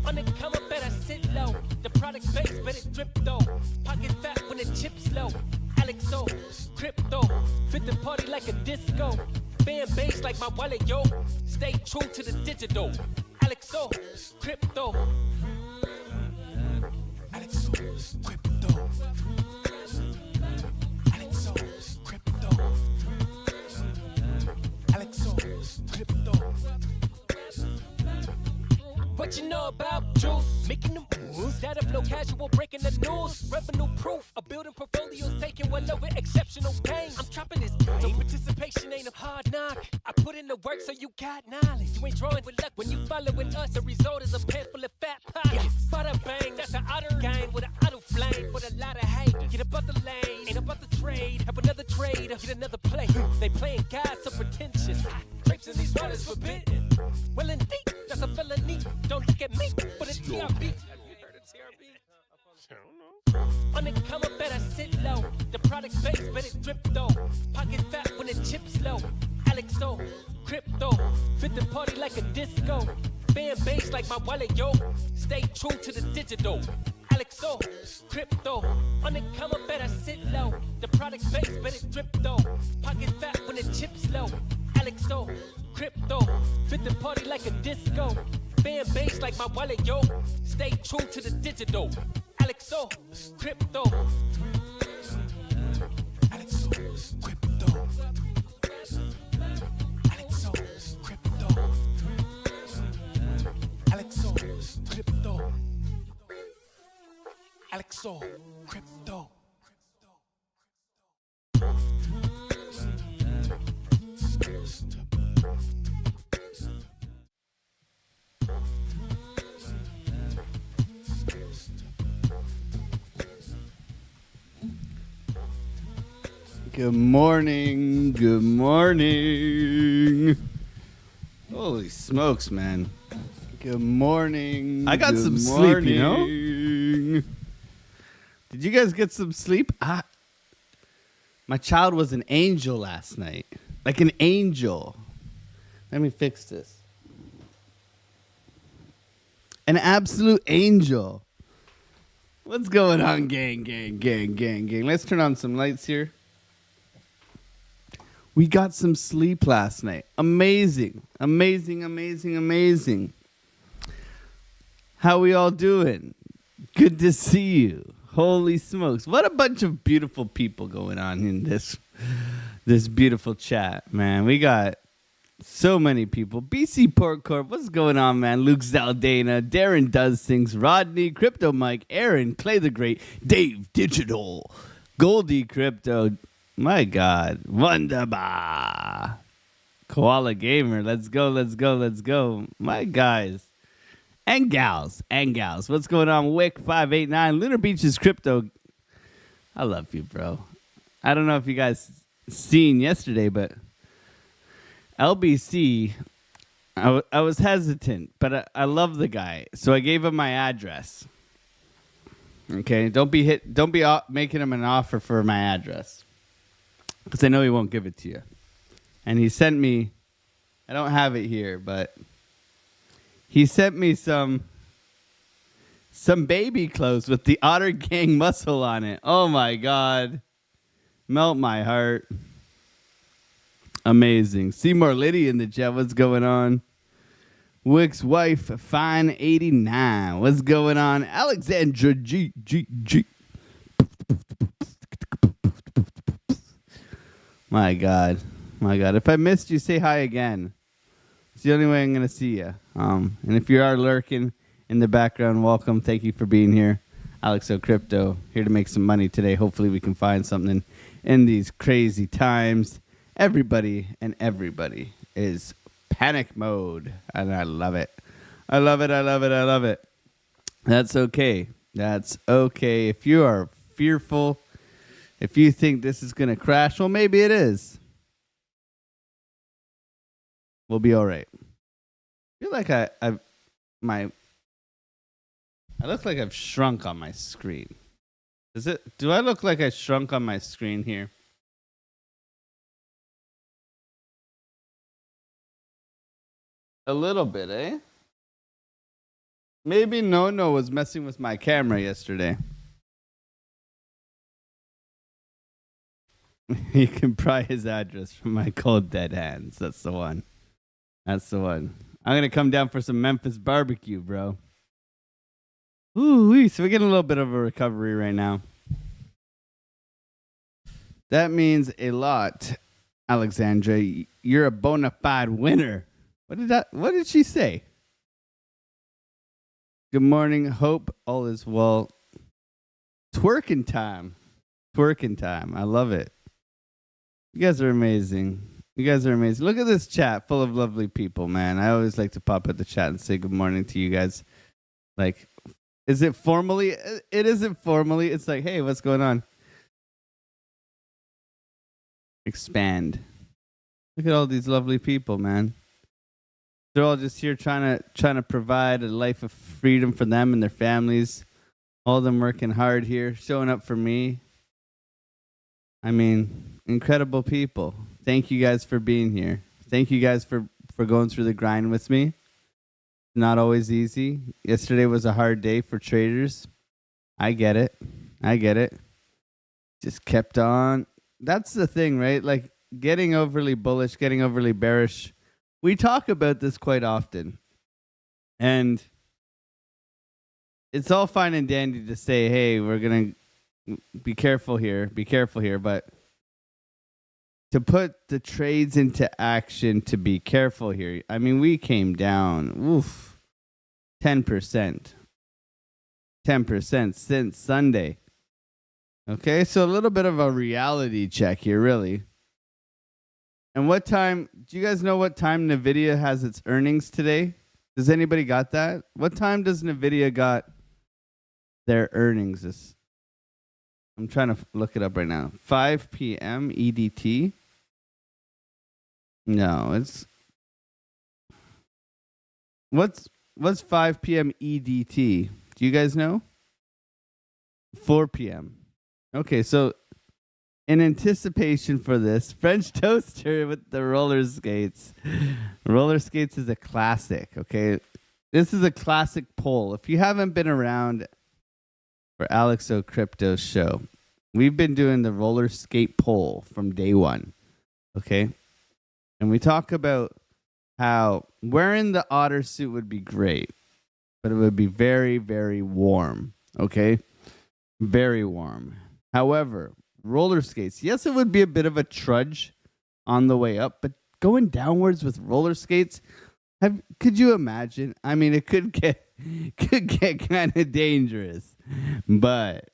On the come up, better sit low. The product base, better drip though. Pocket fat when the chips low. Alex O, crypto, fit the party like a disco. Fan base like my wallet, yo. Stay true to the digital. Alex O, crypto. Alex O, crypto. Alex O, crypto. Alex O, crypto. What you know about juice? Making them moves, data flow casual, breaking the news. Revenue proof, a building portfolios taking well over exceptional pain. I'm trapping this game, so participation ain't a hard knock. I put in the work so you got knowledge. You ain't drawing with luck when you following us. The result is a pen full of fat pockets. Bada bang, that's an outer game with an auto flame with a lot of hate. Get about the lane, ain't about the trade. Have another trade, get another play. They playing guys so pretentious. Drapes in these waters forbidden. Well indeed, that's a felony. Don't look at me for the TRB. On the come up, better sit low. The product base, better drip though. Pocket fat when the chips low. Alex O, crypto, fit the party like a disco. Fan base like my wallet, yo. Stay true to the digital. Alex O, crypto. On the come up, better sit low. The product base, better drip though. Pocket fat when the chips low. Alex O, crypto, fit the party like a disco. Fan base like my wallet, yo. Stay true to the digital. Alex O, crypto. Alex O, crypto. Alex O, crypto. Alex O, crypto. Alex O, crypto. Good morning. Good morning. Holy smokes, man. Good morning. I got Good some sleep, you know? morning. Did you guys get some sleep? My child was an angel last night. Like an angel. Let me fix this. An absolute angel. What's going on, gang? Let's turn on some lights here. We got some sleep last night. Amazing. How we all doing? Good to see you. Holy smokes. What a bunch of beautiful people going on in this beautiful chat, man. We got so many people. BC Port Corp, what's going on, man? Luke Zaldana, Darren Does Things, Rodney, Crypto Mike, Aaron, Clay the Great, Dave Digital, Goldie Crypto, my God, Wonderbar, Koala Gamer, let's go. My guys and gals, what's going on? Wick 589, Lunar Beaches Crypto. I love you, bro. I don't know if you guys seen yesterday, but LBC, I was hesitant, but I love the guy, so I gave him my address. Okay, don't be making him an offer for my address, because I know he won't give it to you. And he sent me, I don't have it here, but he sent me some baby clothes with the Otter Gang muscle on it. Oh my God, melt my heart. Amazing. Seymour Liddy in the chat. What's going on? Wick's wife, Fine 89. What's going on? Alexandra G. My God. If I missed you, say hi again. It's the only way I'm going to see you. And if you are lurking in the background, welcome. Thank you for being here. Alex O Crypto, here to make some money today. Hopefully we can find something in these crazy times. Everybody is panic mode, and I love it. I love it. That's okay. If you are fearful, if you think this is going to crash, well, maybe it is. We'll be all right. I feel like I look like I've shrunk on my screen. Do I look like I shrunk on my screen here? A little bit, eh? Maybe No was messing with my camera yesterday. You can pry his address from my cold dead hands. That's the one. That's the one. I'm gonna come down for some Memphis barbecue, bro. Ooh, so we're getting a little bit of a recovery right now. That means a lot, Alexandra. You're a bona fide winner. What did she say? Good morning. Hope all is well. Twerking time. Twerking time. I love it. You guys are amazing. You guys are amazing. Look at this chat full of lovely people, man. I always like to pop at the chat and say good morning to you guys. Like, is it formally? It isn't formally. It's like, hey, what's going on? Expand. Look at all these lovely people, man. They're all just here trying to provide a life of freedom for them and their families. All of them working hard here, showing up for me. I mean, incredible people. Thank you guys for being here. Thank you guys for going through the grind with me. Not always easy. Yesterday was a hard day for traders. I get it. Just kept on. That's the thing, right? Like getting overly bullish, getting overly bearish. We talk about this quite often. And it's all fine and dandy to say, hey, we're going to be careful here, but to put the trades into action, to be careful here. I mean, we came down, 10%. 10% since Sunday. Okay, so a little bit of a reality check here, really. And what time, do you guys know what time NVIDIA has its earnings today? Does anybody got that? What time does NVIDIA got their earnings? I'm trying to look it up right now. 5 p.m. EDT? No, it's... What's 5 p.m. EDT? Do you guys know? 4 p.m. Okay, so in anticipation for this, French toaster with the roller skates. Roller skates is a classic, okay? This is a classic poll. If you haven't been around for Alex O Crypto's show, we've been doing the roller skate poll from day one, okay? And we talk about how wearing the otter suit would be great, but it would be very, very warm, okay? Very warm. However, roller skates, yes, it would be a bit of a trudge on the way up, but going downwards with roller skates, could you imagine? I mean, it could get kind of dangerous, but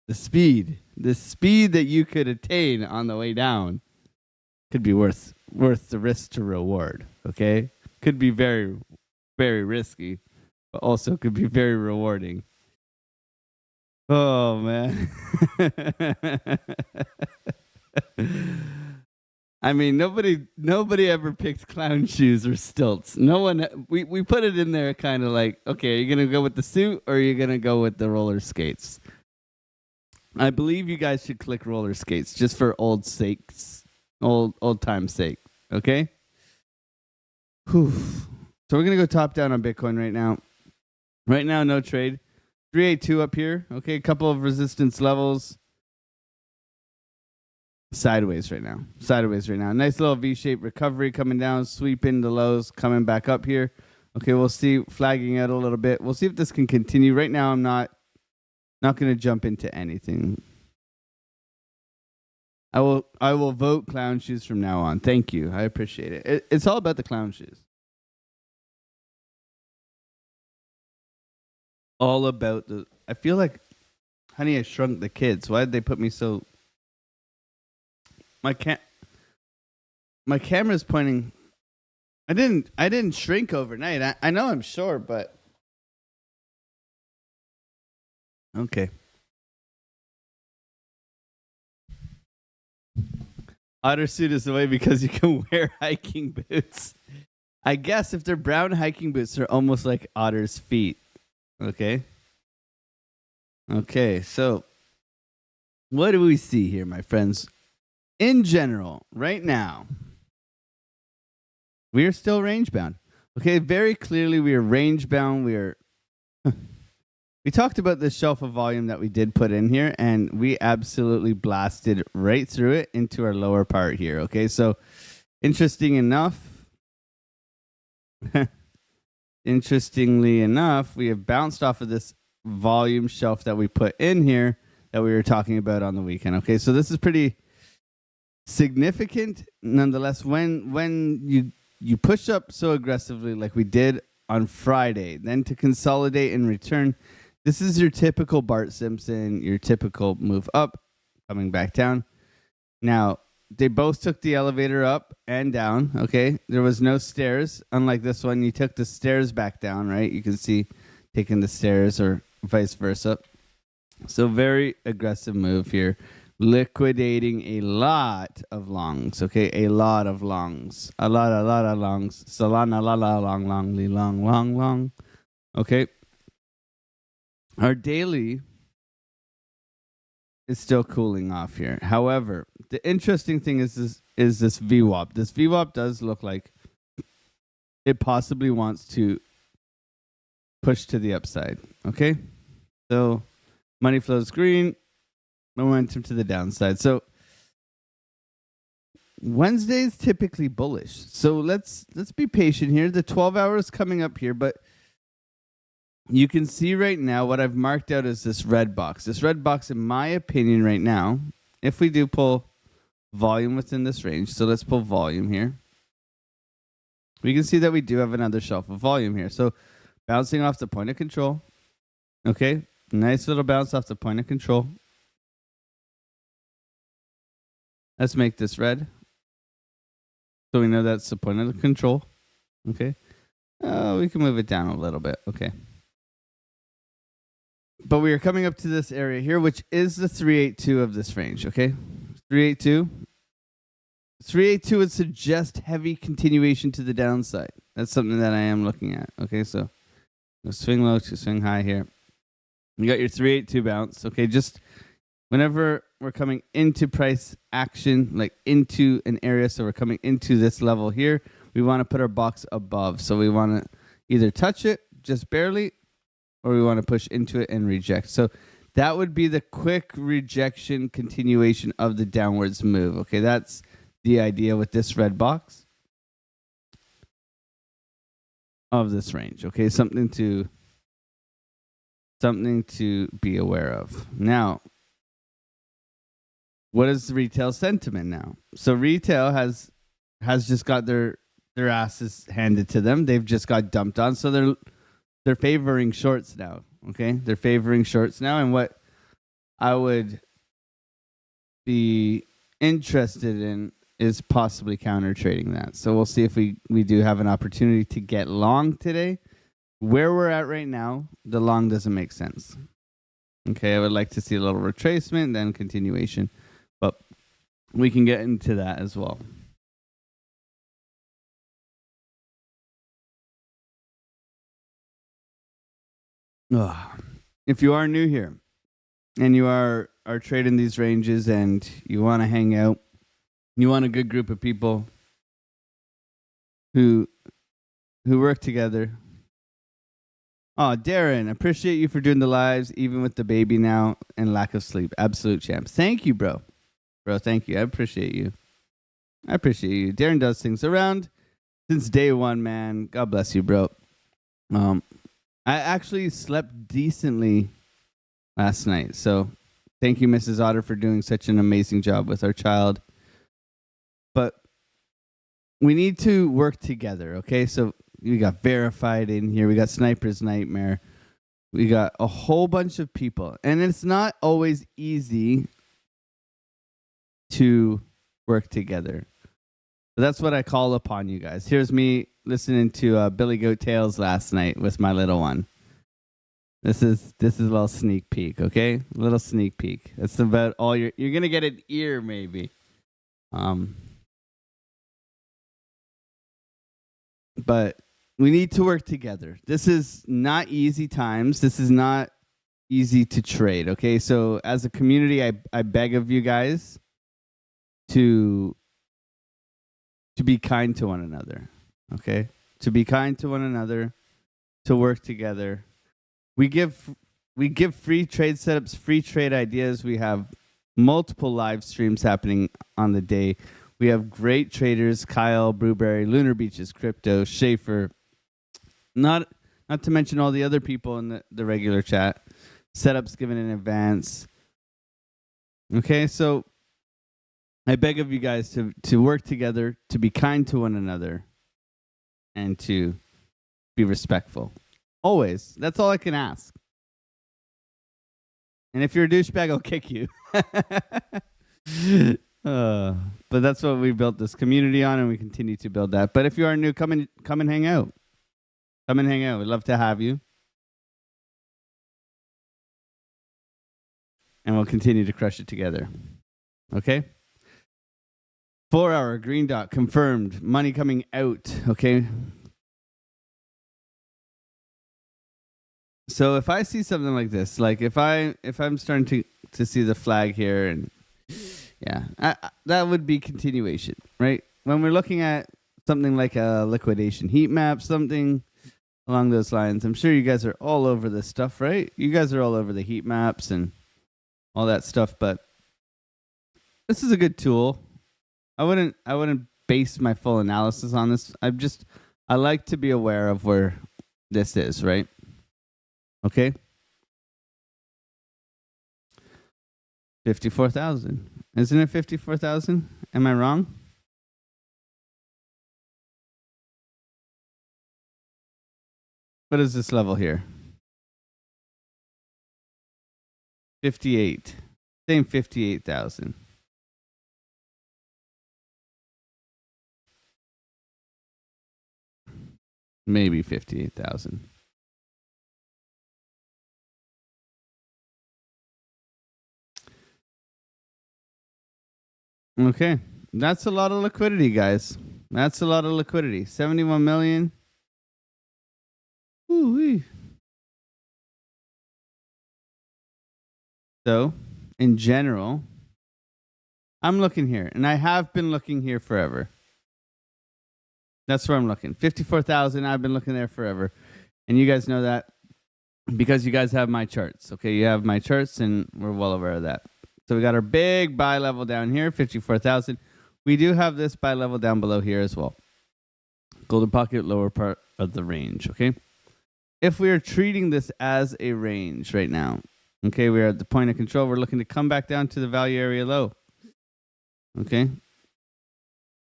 the speed that you could attain on the way down could be worth the risk to reward. Okay, could be very, very risky, but also could be very rewarding. Oh man. I mean, nobody ever picked clown shoes or stilts. No one. We put it in there kind of like, okay, are you gonna go with the suit or are you gonna go with the roller skates? I believe you guys should click roller skates just for old time's sake. Okay. Whew. So we're gonna go top down on Bitcoin right now. Right now, no trade. 382 up here. Okay, a couple of resistance levels. Sideways right now. Nice little V-shaped recovery coming down, sweeping the lows, coming back up here. Okay, we'll see, flagging out a little bit. We'll see if this can continue. Right now, I'm not going to jump into anything. I will vote clown shoes from now on. Thank you. I appreciate it. It's all about the clown shoes. All about the... I feel like Honey, I Shrunk the Kids. Why did they put me so... My camera's pointing... I didn't shrink overnight. I know I'm short, but... Okay. Otter suit is the way because you can wear hiking boots. I guess if they're brown hiking boots, they're almost like otter's feet. Okay? Okay, so what do we see here, my friends? In general, right now, we are still range bound. Okay, very clearly we are range bound. We talked about this shelf of volume that we did put in here, and we absolutely blasted right through it into our lower part here. Okay, so interestingly enough, we have bounced off of this volume shelf that we put in here that we were talking about on the weekend. Okay, so this is pretty significant nonetheless. When you push up so aggressively like we did on Friday, then to consolidate and return, this is your typical Bart Simpson, your typical move up, coming back down. Now, they both took the elevator up and down, okay? There was no stairs. Unlike this one, you took the stairs back down, right? You can see taking the stairs or vice versa. So very aggressive move here. Liquidating a lot of longs, okay? A lot of longs. A lot of longs. Solana, long. Okay? Our daily is still cooling off here. However, the interesting thing is this VWAP. This VWAP does look like it possibly wants to push to the upside. Okay? So money flows green, momentum to the downside. So Wednesday is typically bullish. So let's be patient here. The 12 hours coming up here, but you can see right now what I've marked out as this red box. This red box, in my opinion, right now, if we do pull volume within this range, so let's pull volume here. We can see that we do have another shelf of volume here. So bouncing off the point of control. Okay, nice little bounce off the point of control. Let's make this red. So we know that's the point of control. Okay. We can move it down a little bit. Okay. But we are coming up to this area here, which is the 382 of this range, okay? 382. 382 would suggest heavy continuation to the downside. That's something that I am looking at, okay? So swing low to swing high here. You got your 382 bounce, okay? Just whenever we're coming into price action, like into an area, so we're coming into this level here, we want to put our box above. So we want to either touch it just barely, or we want to push into it and reject. So that would be the quick rejection continuation of the downwards move. Okay, that's the idea with this red box of this range. Okay, something to be aware of. Now, what is the retail sentiment now? So retail has just got their asses handed to them. They've just got dumped on. So they're favoring shorts now. Okay, they're favoring shorts now, and what I would be interested in is possibly counter trading that. So we'll see if we do have an opportunity to get long today. Where we're at right now, the long doesn't make sense. Okay, I would like to see a little retracement, then continuation, but we can get into that as well. If you are new here and you are trading these ranges and you want to hang out, you want a good group of people who work together. Oh, Darren, appreciate you for doing the lives, even with the baby now and lack of sleep. Absolute champs. Thank you, bro. Bro, thank you. I appreciate you. Darren does things around since day one, man. God bless you, bro. I actually slept decently last night. So thank you, Mrs. Otter, for doing such an amazing job with our child. But we need to work together, okay? So we got Verified in here. We got Sniper's Nightmare. We got a whole bunch of people. And it's not always easy to work together. So that's what I call upon you guys. Here's me listening to Billy Goat Tales last night with my little one. This is a little sneak peek, okay? A little sneak peek. That's about all you're gonna get an ear maybe. But we need to work together. This is not easy times. This is not easy to trade. Okay, so as a community, I beg of you guys to be kind to one another. Okay, to be kind to one another, to work together. We give free trade setups, free trade ideas. We have multiple live streams happening on the day. We have great traders: Kyle, Brewberry, Lunar Beaches, Crypto, Cipher. Not to mention all the other people in the regular chat. Setups given in advance. Okay, so I beg of you guys to work together, to be kind to one another, and to be respectful. Always. That's all I can ask. And if you're a douchebag, I'll kick you. But that's what we built this community on, and we continue to build that. But if you are new, come and hang out. Come and hang out. We'd love to have you. And we'll continue to crush it together. Okay? 4 hour green dot confirmed. Money coming out. Okay? So if I see something like this, like if I'm starting to see the flag here, and yeah, that would be continuation, right? When we're looking at something like a liquidation heat map, something along those lines, I'm sure you guys are all over this stuff, right? You guys are all over the heat maps and all that stuff, but this is a good tool. I wouldn't base my full analysis on this. I like to be aware of where this is, right? Okay. 54,000. Isn't it 54,000? Am I wrong? What is this level here? 58. Same 58,000. Maybe 58,000. Okay. That's a lot of liquidity, guys. That's a lot of liquidity. 71 million. Ooh-wee. So, in general, I'm looking here, and I have been looking here forever. That's where I'm looking. 54,000. I've been looking there forever. And you guys know that because you guys have my charts. Okay, you have my charts, and we're well aware of that. So we got our big buy level down here, 54,000. We do have this buy level down below here as well. Golden pocket, lower part of the range, okay? If we are treating this as a range right now, okay, we are at the point of control. We're looking to come back down to the value area low, okay?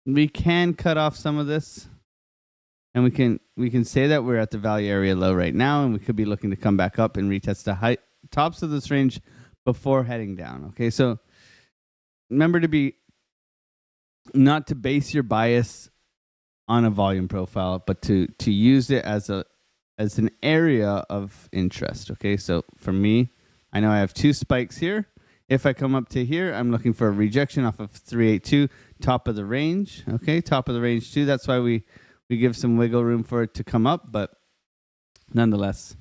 We can cut off some of this, and we can say that we're at the value area low right now, and we could be looking to come back up and retest the tops of this range before heading down. Okay, so remember not to base your bias on a volume profile, but to use it as an area of interest. Okay, so for me, I know I have 2 spikes here. If I come up to here, I'm looking for a rejection off of 382, top of the range. Okay, top of the range too. That's why we give some wiggle room for it to come up, but nonetheless,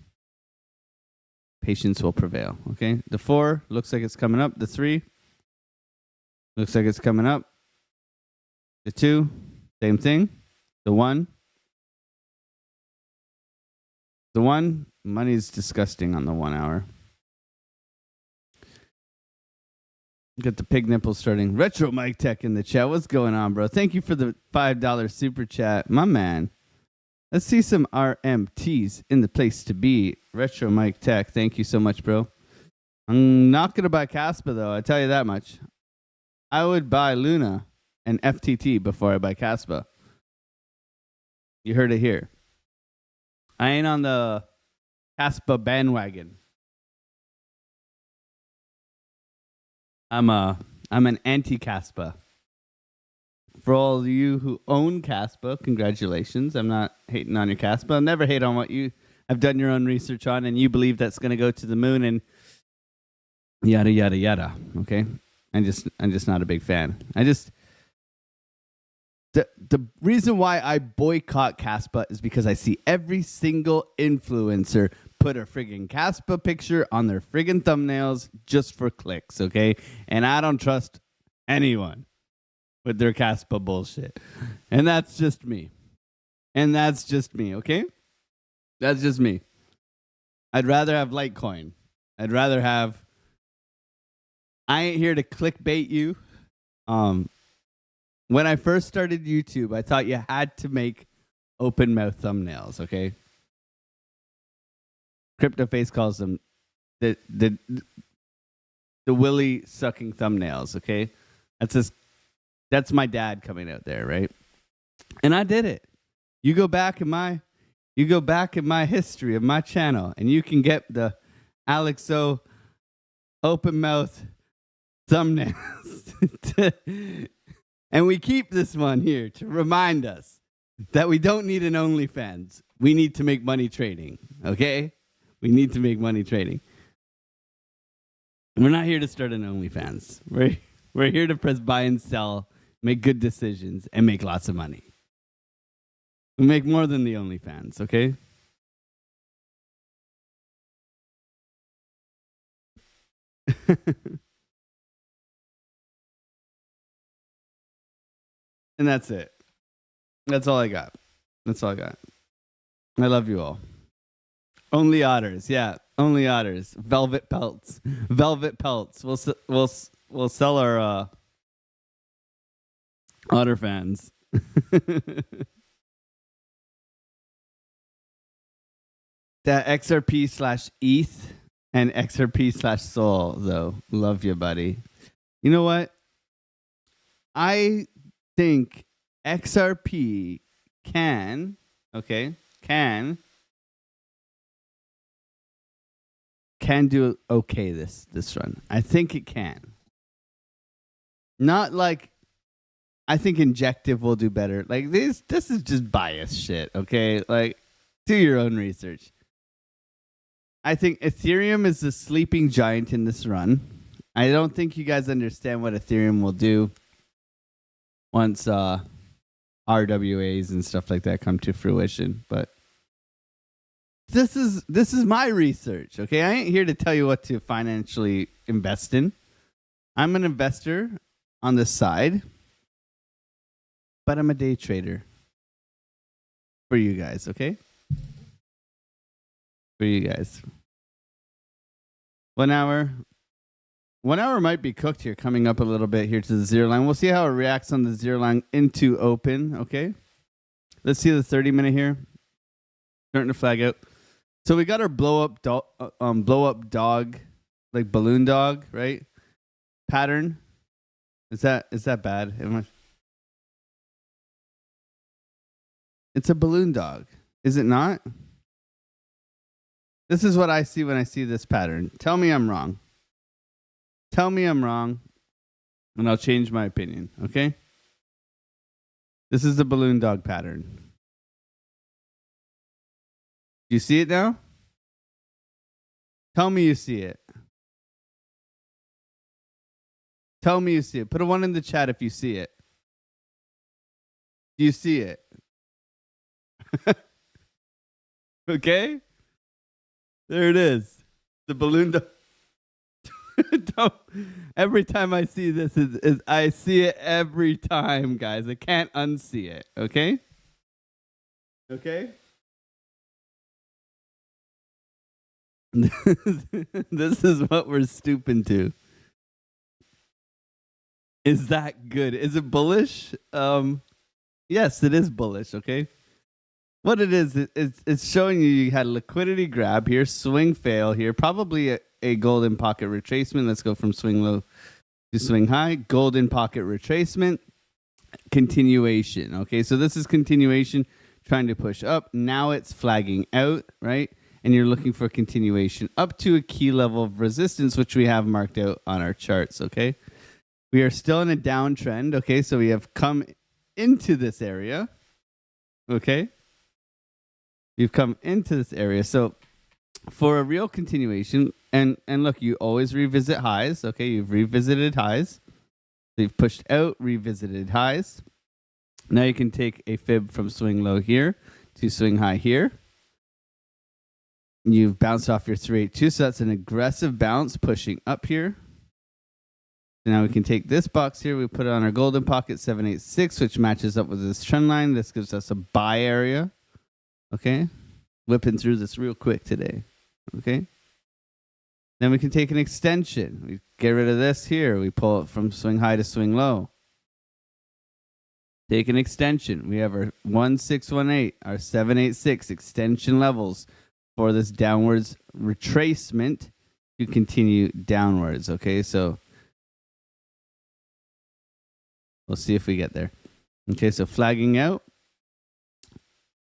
patience will prevail. Okay, the 4 looks like it's coming up. The 3 looks like it's coming up. The 2, same thing. The 1, money's disgusting on the 1 hour. Got the pig nipples starting. Retro Mike Tech in the chat. What's going on, bro? Thank you for the $5 super chat, my man. Let's see some RMTs in the place to be. Retro Mike Tech. Thank you so much, bro. I'm not going to buy Caspa, though. I tell you that much. I would buy Luna and FTT before I buy Caspa. You heard it here. I ain't on the Caspa bandwagon. I'm an anti-Caspa. For all of you who own Caspa, congratulations. I'm not hating on your Caspa. I'll never hate on what you have done your own research on and you believe that's going to go to the moon and yada, yada, yada. Okay? I'm just not a big fan. It the reason why I boycott Caspa is because I see every single influencer put a friggin' Caspa picture on their friggin' thumbnails just for clicks, okay? And I don't trust anyone with their Caspa bullshit. And that's just me. Okay? That's just me. I'd rather have Litecoin. I'd rather have... I ain't here to clickbait you. When I first started YouTube, I thought you had to make open mouth thumbnails, okay? CryptoFace calls them the willy sucking thumbnails, okay? That's my dad coming out there, right? And I did it. You go back in my history of my channel, and you can get the Alex O open mouth thumbnails. And we keep this one here to remind us that we don't need an OnlyFans. We need to make money trading, okay? We need to make money trading. We're not here to start an OnlyFans. We're here to press buy and sell, make good decisions, and make lots of money. We make more than the OnlyFans, okay? And that's it. That's all I got. I love you all. Only otters, yeah. Only otters. Velvet pelts. We'll sell our otter fans. That XRP/ETH and XRP/Sol, though. Love you, buddy. You know what? I think XRP can do okay this run. I think it can. Not like I think Injective will do better. Like this is just bias shit, okay? Like do your own research. I think Ethereum is the sleeping giant in this run. I don't think you guys understand what Ethereum will do once RWAs and stuff like that come to fruition, but this is my research, okay? I ain't here to tell you what to financially invest in. I'm an investor on the side, but I'm a day trader for you guys, okay? For you guys. 1 hour. 1 hour might be cooked here, coming up a little bit here to the zero line. We'll see how it reacts on the zero line into open, okay? Let's see the 30-minute here. Starting to flag out. So we got our blow up dog, like balloon dog, right? Pattern. Is that bad? It's a balloon dog. Is it not? This is what I see when I see this pattern. Tell me I'm wrong. Tell me I'm wrong, and I'll change my opinion, okay? This is the balloon dog pattern. You see it now? Tell me you see it. Tell me you see it. Put a 1 in the chat if you see it. Do you see it? Okay? There it is. The balloon dog. Every time I see this, I see it every time, guys. I can't unsee it. Okay? Okay? This is what we're stooping to. Is that good? Is it bullish? Yes, it is bullish, okay? What it is, it's showing you had a liquidity grab here, swing fail here, probably a golden pocket retracement. Let's go from swing low to swing high. Golden pocket retracement, continuation. Okay, so this is continuation trying to push up. Now it's flagging out, right? And you're looking for continuation up to a key level of resistance, which we have marked out on our charts, okay? We are still in a downtrend, okay? So we have come into this area, okay? You've come into this area. So for a real continuation, and look, you always revisit highs, okay? You've revisited highs. So you've pushed out, revisited highs. Now you can take a fib from swing low here to swing high here. You've bounced off your 382, so that's an aggressive bounce pushing up here. So now we can take this box here, we put it on our golden pocket 786, which matches up with this trend line. This gives us a buy area. Okay, whipping through this real quick today. Okay, then we can take an extension. We get rid of this here. We pull it from swing high to swing low. Take an extension. We have our 1618, our 786 extension levels for this downwards retracement to continue downwards. Okay, so we'll see if we get there. Okay, so flagging out.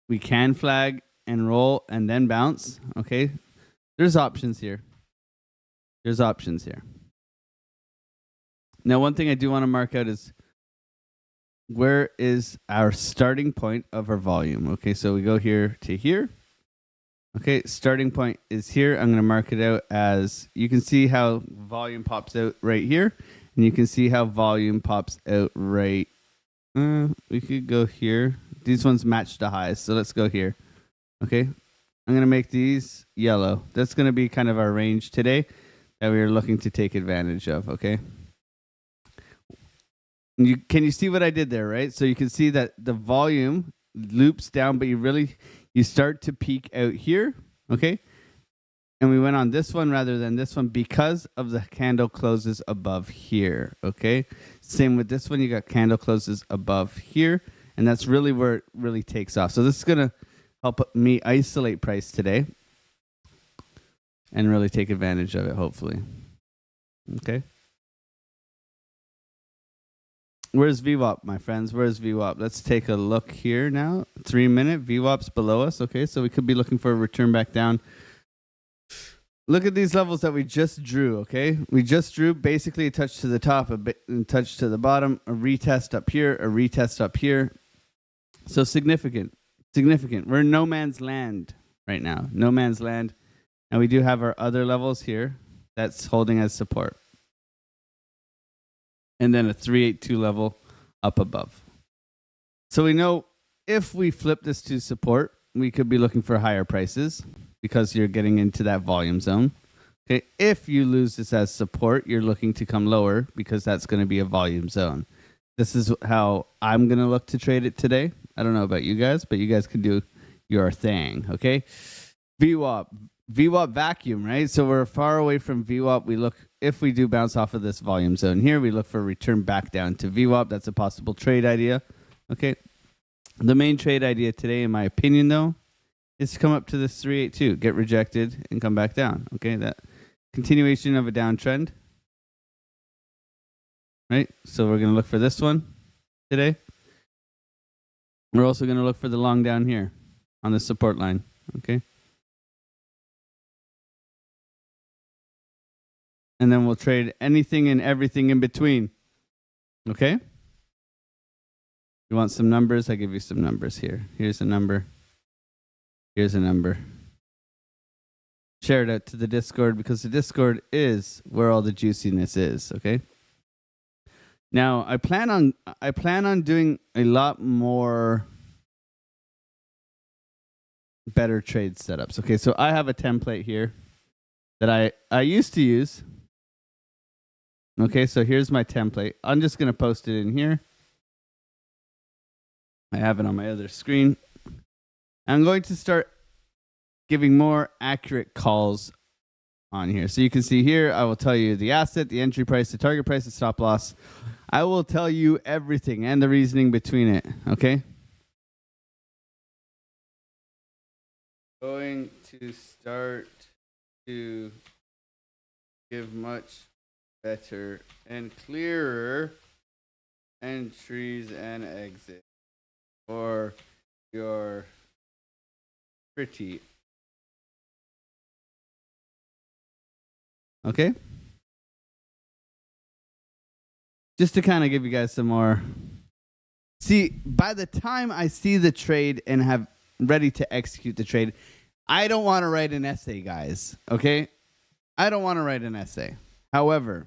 We can flag and roll and then bounce. Okay, there's options here. There's options here. Now, one thing I do want to mark out is where is our starting point of our volume. Okay, so we go here to here. Okay, starting point is here. I'm going to mark it out as, you can see how volume pops out right here. And you can see how volume pops out right. We could go here. These ones match the highs, so let's go here. Okay, I'm going to make these yellow. That's going to be kind of our range today that we are looking to take advantage of, okay? Can you see what I did there, right? So you can see that the volume loops down, but you start to peak out here, okay? And we went on this one rather than this one because of the candle closes above here, okay? Same with this one, you got candle closes above here, and that's really where it really takes off. So this is going to help me isolate price today and really take advantage of it, hopefully. Okay? Where's VWAP, my friends? Where's VWAP? Let's take a look here now. 3 minute. VWAP's below us. Okay, so we could be looking for a return back down. Look at these levels that we just drew, okay? We just drew basically a touch to the top, a bit, a touch to the bottom, a retest up here, a retest up here. So significant. Significant. We're in no man's land right now. No man's land. And we do have our other levels here that's holding as support. And then a 382 level up above. So we know if we flip this to support, we could be looking for higher prices because you're getting into that volume zone. Okay, if you lose this as support, you're looking to come lower because that's going to be a volume zone. This is how I'm going to look to trade it today. I don't know about you guys, but you guys can do your thing, okay? VWAP vacuum, right? So we're far away from VWAP. We look, if we do bounce off of this volume zone here, we look for a return back down to VWAP. That's a possible trade idea, okay? The main trade idea today, in my opinion, though, is to come up to this 382, get rejected, and come back down, okay? That continuation of a downtrend, right? So we're going to look for this one today. We're also going to look for the long down here on the support line, okay? And then we'll trade anything and everything in between, okay? You want some numbers? I give you some numbers here. Here's a number. Here's a number. Share it out to the Discord because the Discord is where all the juiciness is, okay? Now, I plan on doing a lot more better trade setups. Okay, so I have a template here that I used to use. Okay, so here's my template. I'm just going to post it in here. I have it on my other screen. I'm going to start giving more accurate calls on here. So you can see here, I will tell you the asset, the entry price, the target price, the stop loss. I will tell you everything and the reasoning between it, okay? Going to start to give much better and clearer entries and exits for your pretty. Okay? Just to kind of give you guys some more. See, by the time I see the trade and have ready to execute the trade, I don't want to write an essay, guys. Okay? I don't want to write an essay. However,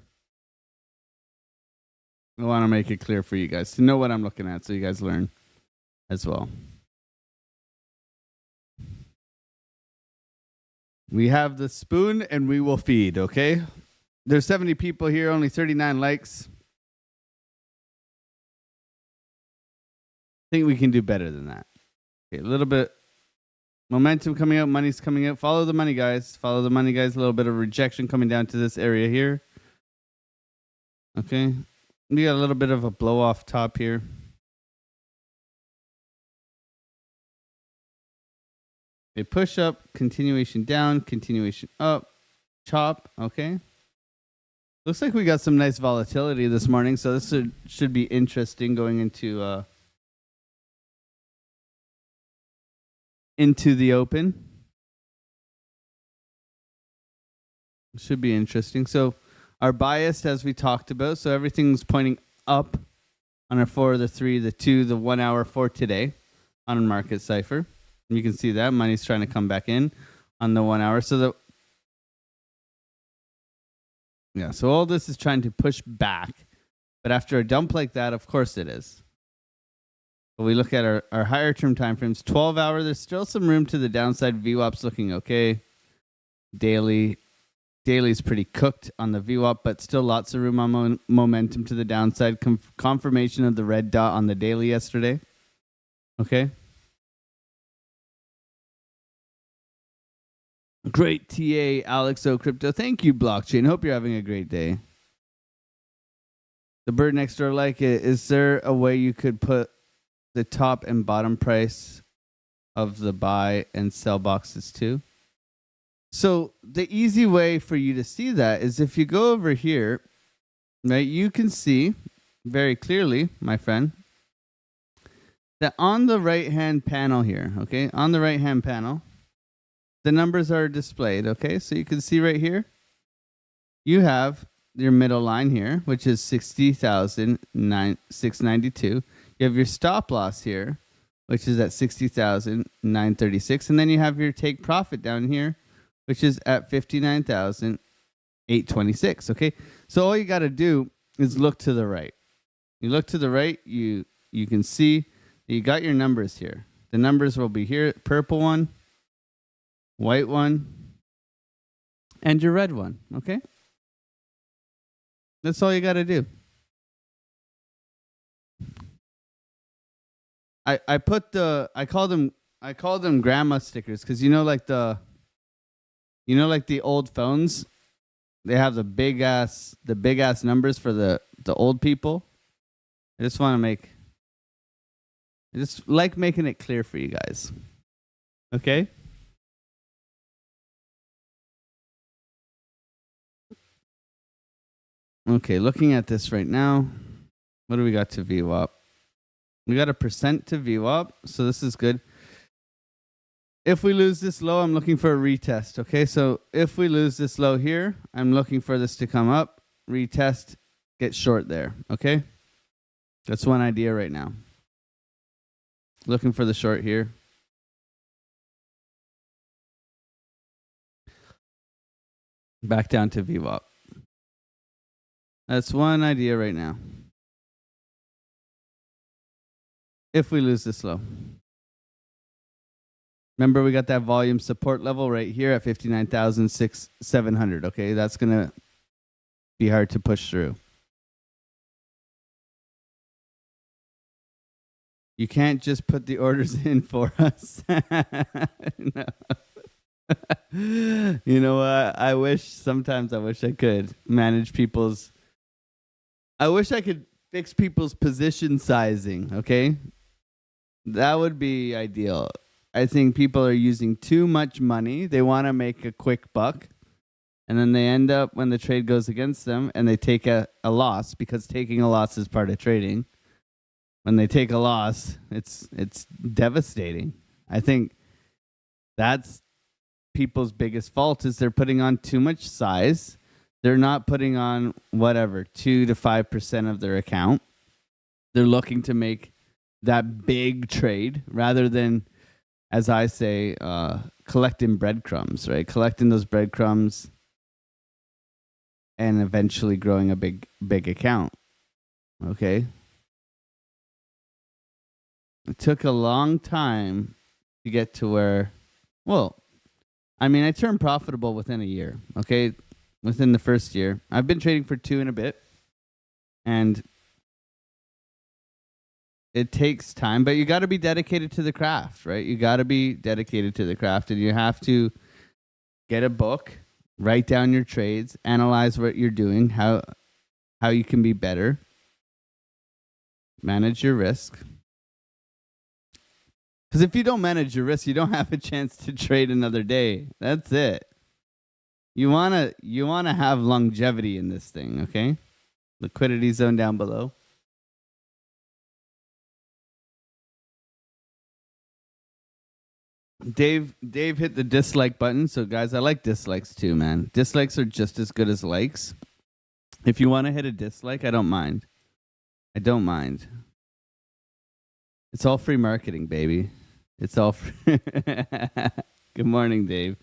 I want to make it clear for you guys to know what I'm looking at so you guys learn. as well. We have the spoon and we will feed, okay? There's 70 people here, only 39 likes. I think we can do better than that. Okay, a little bit momentum coming out, money's coming out. Follow the money, guys. Follow the money, guys. A little bit of rejection coming down to this area here. Okay. We got a little bit of a blow off top here. A push up, continuation down, continuation up, chop. Okay. Looks like we got some nice volatility this morning, so this should be interesting going into the open. Should be interesting. So our bias, as we talked about, so everything's pointing up on our 4, the 3, the 2, the 1 hour for today on market Cipher. You can see that money's trying to come back in on the 1 hour. So so all this is trying to push back. But after a dump like that, of course it is. But we look at our higher term time frames, 12 hour, there's still some room to the downside. VWAP's looking okay. Daily's pretty cooked on the VWAP, but still lots of room on momentum to the downside. Confirmation of the red dot on the daily yesterday. Okay. Great TA, Alex O Crypto. Thank you, Blockchain. Hope you're having a great day. The bird next door like it. Is there a way you could put the top and bottom price of the buy and sell boxes too? So the easy way for you to see that is if you go over here, right, you can see very clearly, my friend, that on the right-hand panel here, okay, on the right-hand panel, the numbers are displayed, okay? So you can see right here, you have your middle line here, which is 60,692. You have your stop loss here, which is at 60,936. And then you have your take profit down here, which is at 59,826, okay? So all you got to do is look to the right. You look to the right, you can see that you got your numbers here. The numbers will be here, purple one, white one, and your red one, okay? That's all you got to do. I call them grandma stickers because like the old phones, they have the big ass numbers for the old people. I just like making it clear for you guys. Okay? Okay, looking at this right now, what do we got to VWAP? We got a percent to VWAP, so this is good. If we lose this low, I'm looking for a retest, okay? So if we lose this low here, I'm looking for this to come up, retest, get short there, okay? That's one idea right now. Looking for the short here. Back down to VWAP. That's one idea right now. If we lose this low. Remember, we got that volume support level right here at 59,700. Okay, that's going to be hard to push through. You can't just put the orders in for us. No. You know what? Sometimes I wish I could manage people's... I wish I could fix people's position sizing, okay? That would be ideal. I think people are using too much money. They want to make a quick buck. And then they end up, when the trade goes against them, and they take a loss, because taking a loss is part of trading. When they take a loss, it's devastating. I think that's people's biggest fault, is they're putting on too much size. They're not putting on 2 to 5% of their account. They're looking to make that big trade rather than, as I say, collecting breadcrumbs, right? Collecting those breadcrumbs and eventually growing a big account. Okay? It took a long time to get to where, well, I mean, I turned profitable within a year, okay? Within the first year. I've been trading for 2 and a bit, and it takes time, but you got to be dedicated to the craft, right? You got to be dedicated to the craft, and you have to get a book, write down your trades, analyze what you're doing, how you can be better, manage your risk. Because if you don't manage your risk, you don't have a chance to trade another day. That's it. You wanna have longevity in this thing, okay? Liquidity zone down below. Dave hit the dislike button. So guys, I like dislikes too, man. Dislikes are just as good as likes. If you want to hit a dislike, I don't mind. I don't mind. It's all free marketing, baby. It's all free. Good morning, Dave.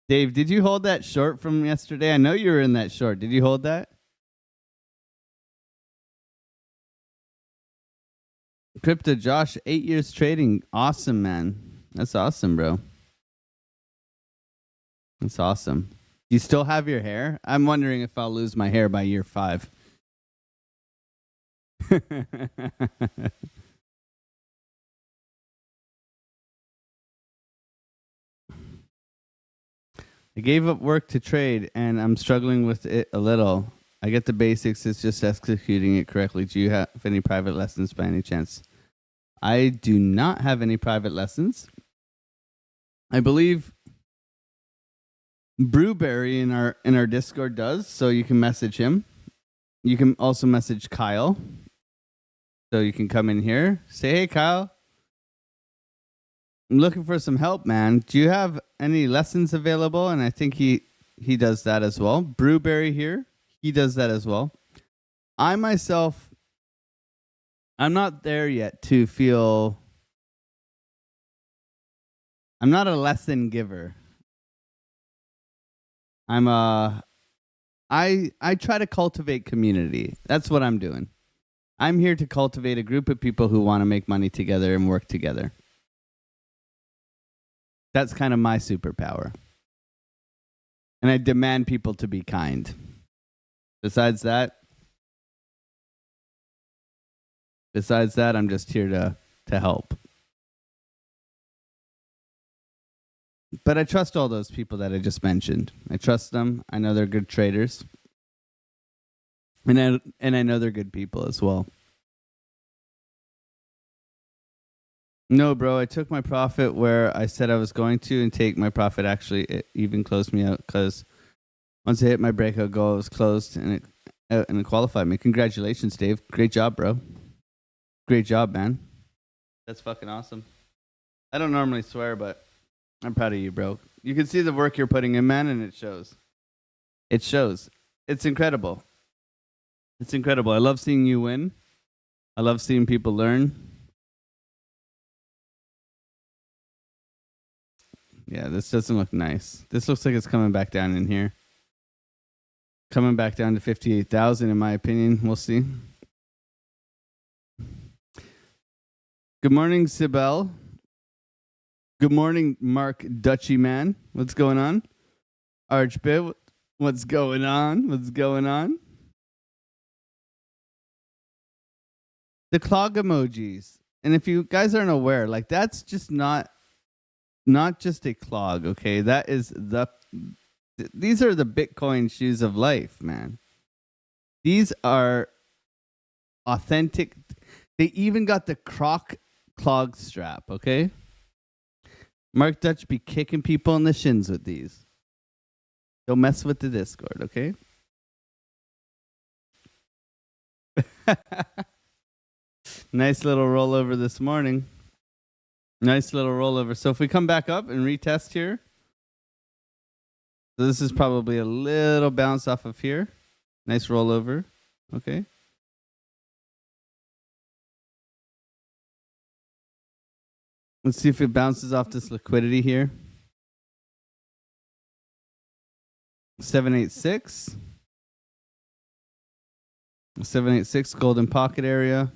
Dave, did you hold that short from yesterday? I know you were in that short. Did you hold that? Crypto Josh, 8 years trading. Awesome, man. That's awesome, bro. That's awesome. Do you still have your hair? I'm wondering if I'll lose my hair by year 5. I gave up work to trade, and I'm struggling with it a little. I get the basics. It's just executing it correctly. Do you have any private lessons by any chance? I do not have any private lessons. I believe Brewberry in our Discord does, so you can message him. You can also message Kyle. So you can come in here. Say, hey, Kyle. I'm looking for some help, man. Do you have any lessons available? And I think he does that as well. Brewberry here. He does that as well. I myself, I'm not there yet to feel... I'm not a lesson giver. I try to cultivate community. That's what I'm doing. I'm here to cultivate a group of people who want to make money together and work together. That's kind of my superpower. And I demand people to be kind. Besides that, I'm just here to help. But I trust all those people that I just mentioned. I trust them. I know they're good traders. And I know they're good people as well. No, bro, I took my profit where I said I was going to, and take my profit. Actually, it even closed me out because once I hit my breakout goal, it was closed and it qualified me. Congratulations, Dave. Great job, bro. Great job, man. That's fucking awesome. I don't normally swear, but I'm proud of you, bro. You can see the work you're putting in, man, and it shows. It shows. It's incredible. It's incredible. I love seeing you win. I love seeing people learn. Yeah, this doesn't look nice. This looks like it's coming back down in here. Coming back down to 58,000 in my opinion. We'll see. Good morning, Sibel. Good morning, Mark Dutchy Man. What's going on? Archbit, what's going on? What's going on? The clog emojis. And if you guys aren't aware, like that's just not just a clog, okay? That is these are the Bitcoin shoes of life, man. These are authentic. They even got the croc clog strap, okay? Mark Dutch be kicking people in the shins with these. Don't mess with the Discord, okay? Nice little rollover this morning. Nice little rollover. So if we come back up and retest here, so this is probably a little bounce off of here. Nice rollover. Okay. Let's see if it bounces off this liquidity here. 786. 786 golden pocket area.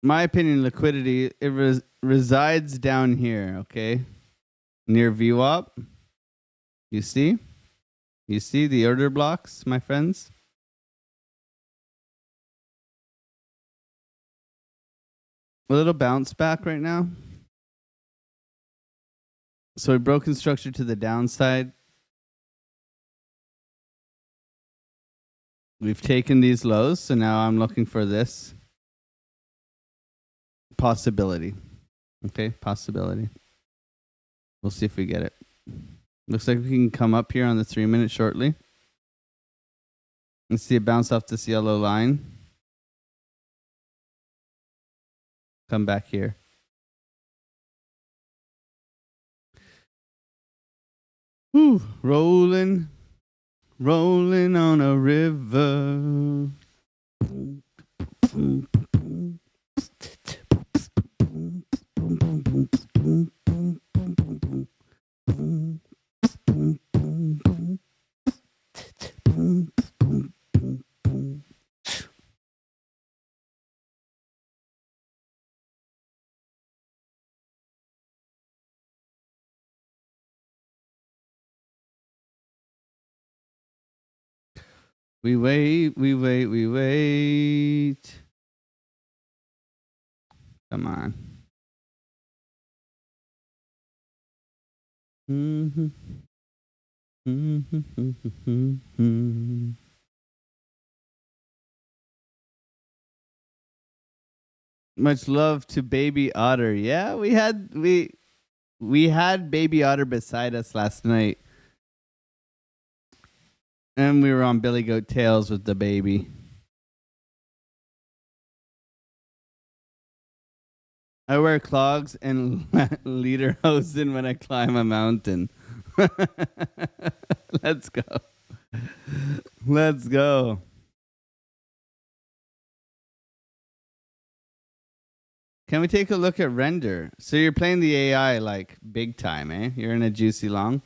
my opinion, liquidity, it resides down here, okay? Near VWAP. You see? You see the order blocks, my friends? A little bounce back right now. So we broken structure to the downside. We've taken these lows, so now I'm looking for this possibility. Okay, possibility. We'll see if we get it. Looks like we can come up here on the 3-minute shortly. Let's see it bounce off this yellow line. Come back here. Whew, rolling on a river. We wait. Come on. Much love to Baby Otter. Yeah, we had Baby Otter beside us last night. And we were on Billy Goat Tails with the baby. I wear clogs and lederhosen when I climb a mountain. Let's go. Let's go. Can we take a look at render? So you're playing the AI like big time, eh? You're in a juicy long.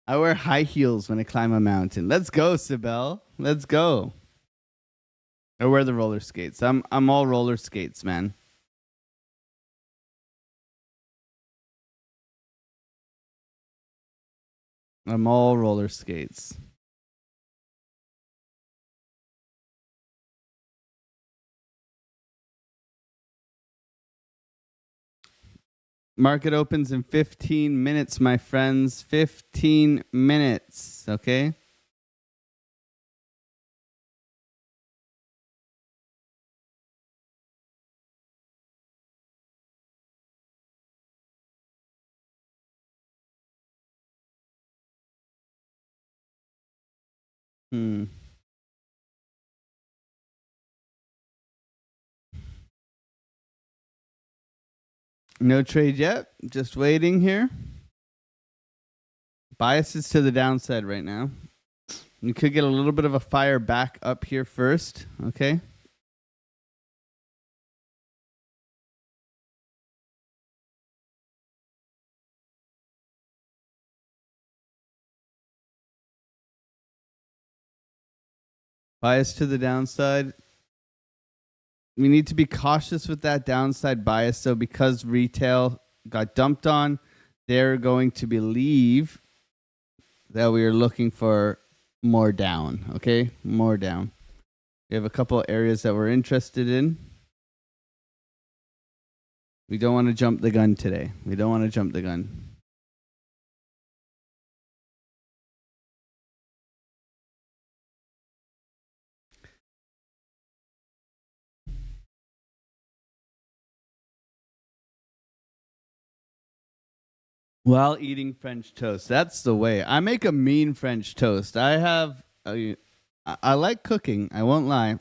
I wear high heels when I climb a mountain. Let's go, Sibel. Let's go. I wear the roller skates. I'm all roller skates, man. I'm all roller skates. Market opens in 15 minutes, my friends. 15 minutes, okay? No trade yet. Just waiting here. Biases to the downside right now. You could get a little bit of a fire back up here first, okay? Bias to the downside. We need to be cautious with that downside bias. So because retail got dumped on, they're going to believe that we are looking for more down, okay? More down. We have a couple of areas that we're interested in. We don't want to jump the gun today. We don't want to jump the gun. While eating French toast. That's the way. I make a mean French toast. I like cooking. I won't lie.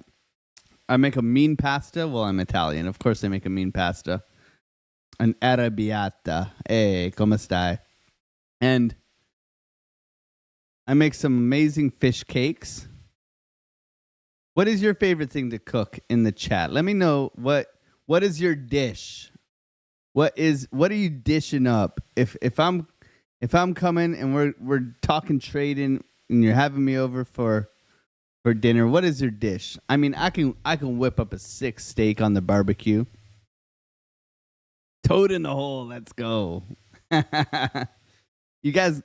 I make a mean pasta. Well, I'm Italian. Of course I make a mean pasta. An arrabbiata. Hey, come stai? And I make some amazing fish cakes. What is your favorite thing to cook in the chat? Let me know what is your dish? What are you dishing up? If I'm coming and we're talking trading and you're having me over for for dinner? What is your dish? I mean, I can whip up a 6 steak on the barbecue. Toad in the hole. Let's go. You guys,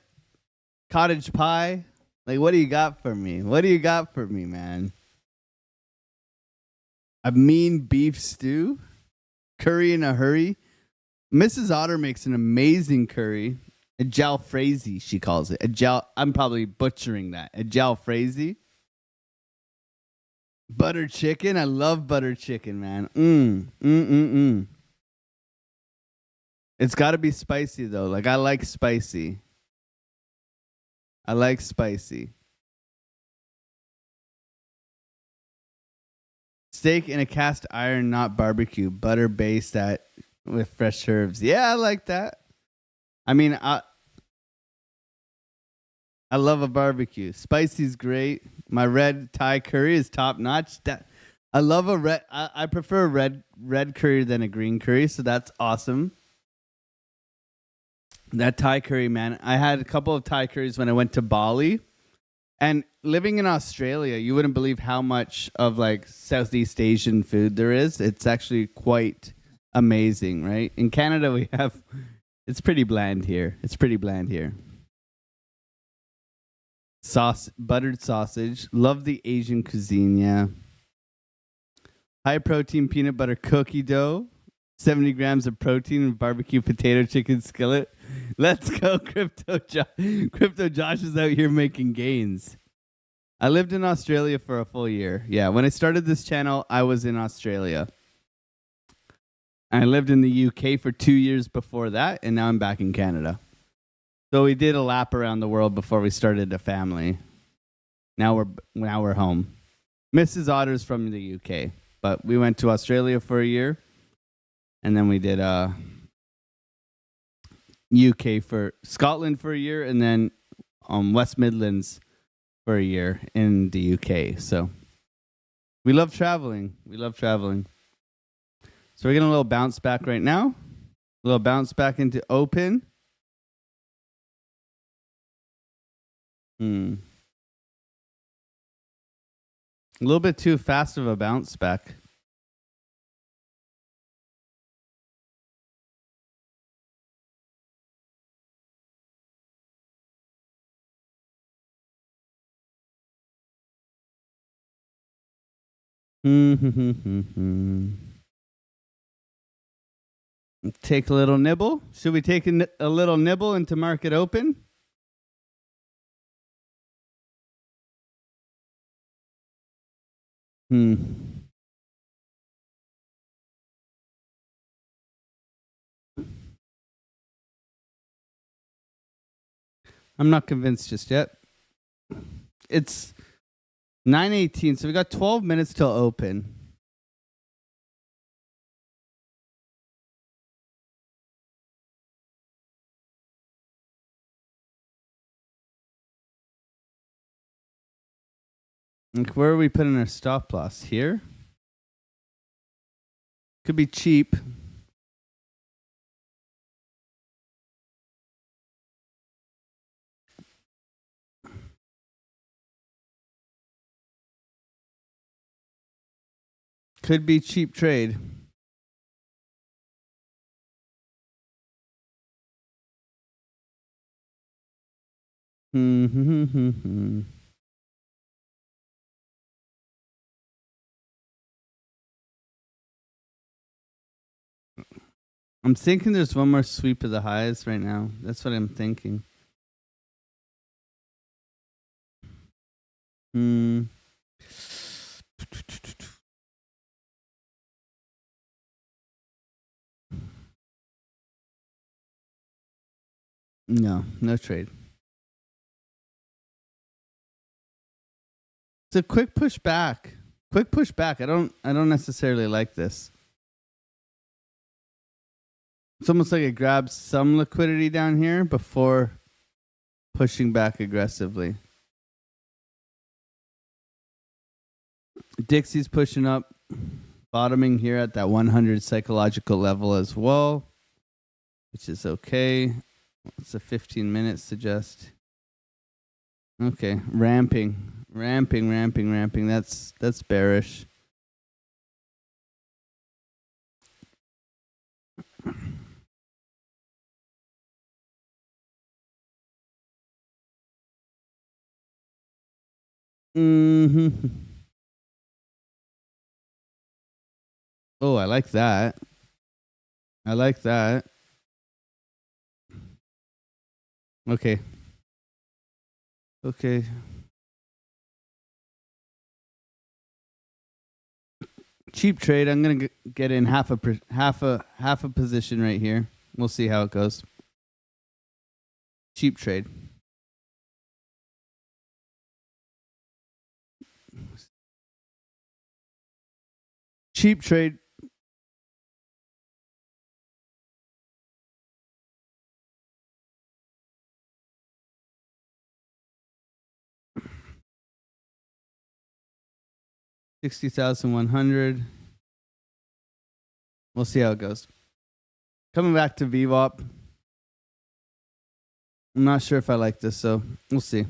cottage pie? Like, what do you got for me? What do you got for me, man? A mean beef stew? Curry in a hurry? Mrs. Otter makes an amazing curry. A jalfrezi, she calls it. I'm probably butchering that. A jalfrezi. Butter chicken. I love butter chicken, man. It's got to be spicy, though. Like, I like spicy. Steak in a cast iron, not barbecue. Butter based with fresh herbs. Yeah, I like that. I mean, I love a barbecue. Spicy's great. My red Thai curry is top notch. I love a red. I prefer red curry than a green curry, so that's awesome. That Thai curry, man. I had a couple of Thai curries when I went to Bali. And living in Australia, you wouldn't believe how much of like Southeast Asian food there is. It's actually quite amazing, right? In Canada, it's pretty bland here. Buttered sausage. Love the Asian cuisine, yeah. High protein peanut butter cookie dough. 70 grams of protein and barbecue potato chicken skillet. Let's go, Crypto Josh is out here making gains. I lived in Australia for a full year. Yeah, when I started this channel, I was in Australia. I lived in the UK for 2 years before that, and now I'm back in Canada. So we did a lap around the world before we started a family. Now we're home. Mrs. Otter's from the UK, but we went to Australia for a year. And then we did UK for Scotland for a year, and then West Midlands for a year in the UK. So we love traveling. So we're getting a little bounce back right now. A little bounce back into open. A little bit too fast of a bounce back. Take a little nibble. Should we take a little nibble into market open? I'm not convinced just yet. It's 9:18, so we got 12 minutes till open. Like, where are we putting our stop loss? Here? Could be cheap. Could be cheap trade. I'm thinking there's one more sweep of the highs right now. That's what I'm thinking. No trade. It's a quick push back. I don't necessarily like this. It's almost like it grabs some liquidity down here before pushing back aggressively. Dixie's pushing up, bottoming here at that 100 psychological level as well, which is okay. What's the 15 minutes suggest? Okay, ramping Ramping. That's bearish. Mm-hmm. Oh, I like that. I like that. Okay. Okay. Cheap trade. I'm gonna get in half a position right here. We'll see how it goes. Cheap trade. Cheap trade. $60,100. We'll see how it goes. Coming back to VWAP. I'm not sure if I like this, so we'll see.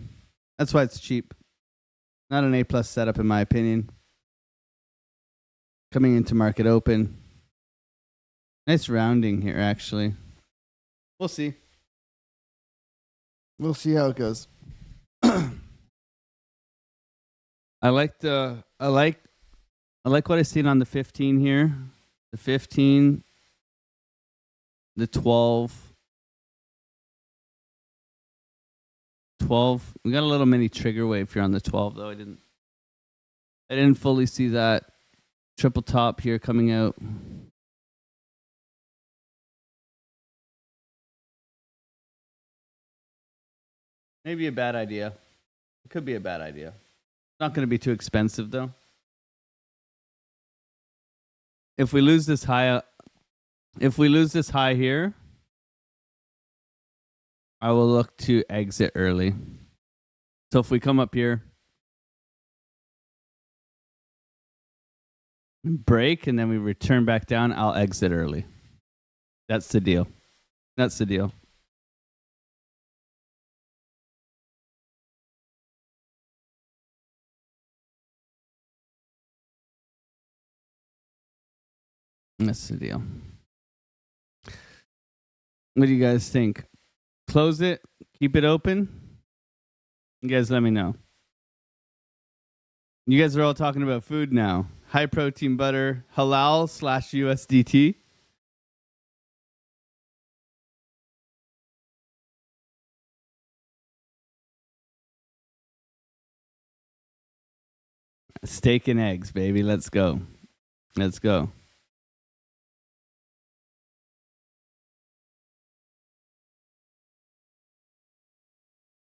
That's why it's cheap. Not an A+ setup in my opinion. Coming into market open. Nice rounding here, actually. We'll see. We'll see how it goes. I like what I seen on the 15 here. The 15, the 12. 12. We got a little mini trigger wave here on the 12 though. I didn't fully see that triple top here coming out. Maybe a bad idea. It could be a bad idea. Not going to be too expensive though. If we lose this high here, I will look to exit early. So if we come up here, break, and then we return back down, I'll exit early. That's the deal. That's the deal. That's the deal. What do you guys think? Close it? Keep it open? You guys let me know. You guys are all talking about food now. High protein butter, halal / USDT. Steak and eggs, baby. Let's go. Let's go.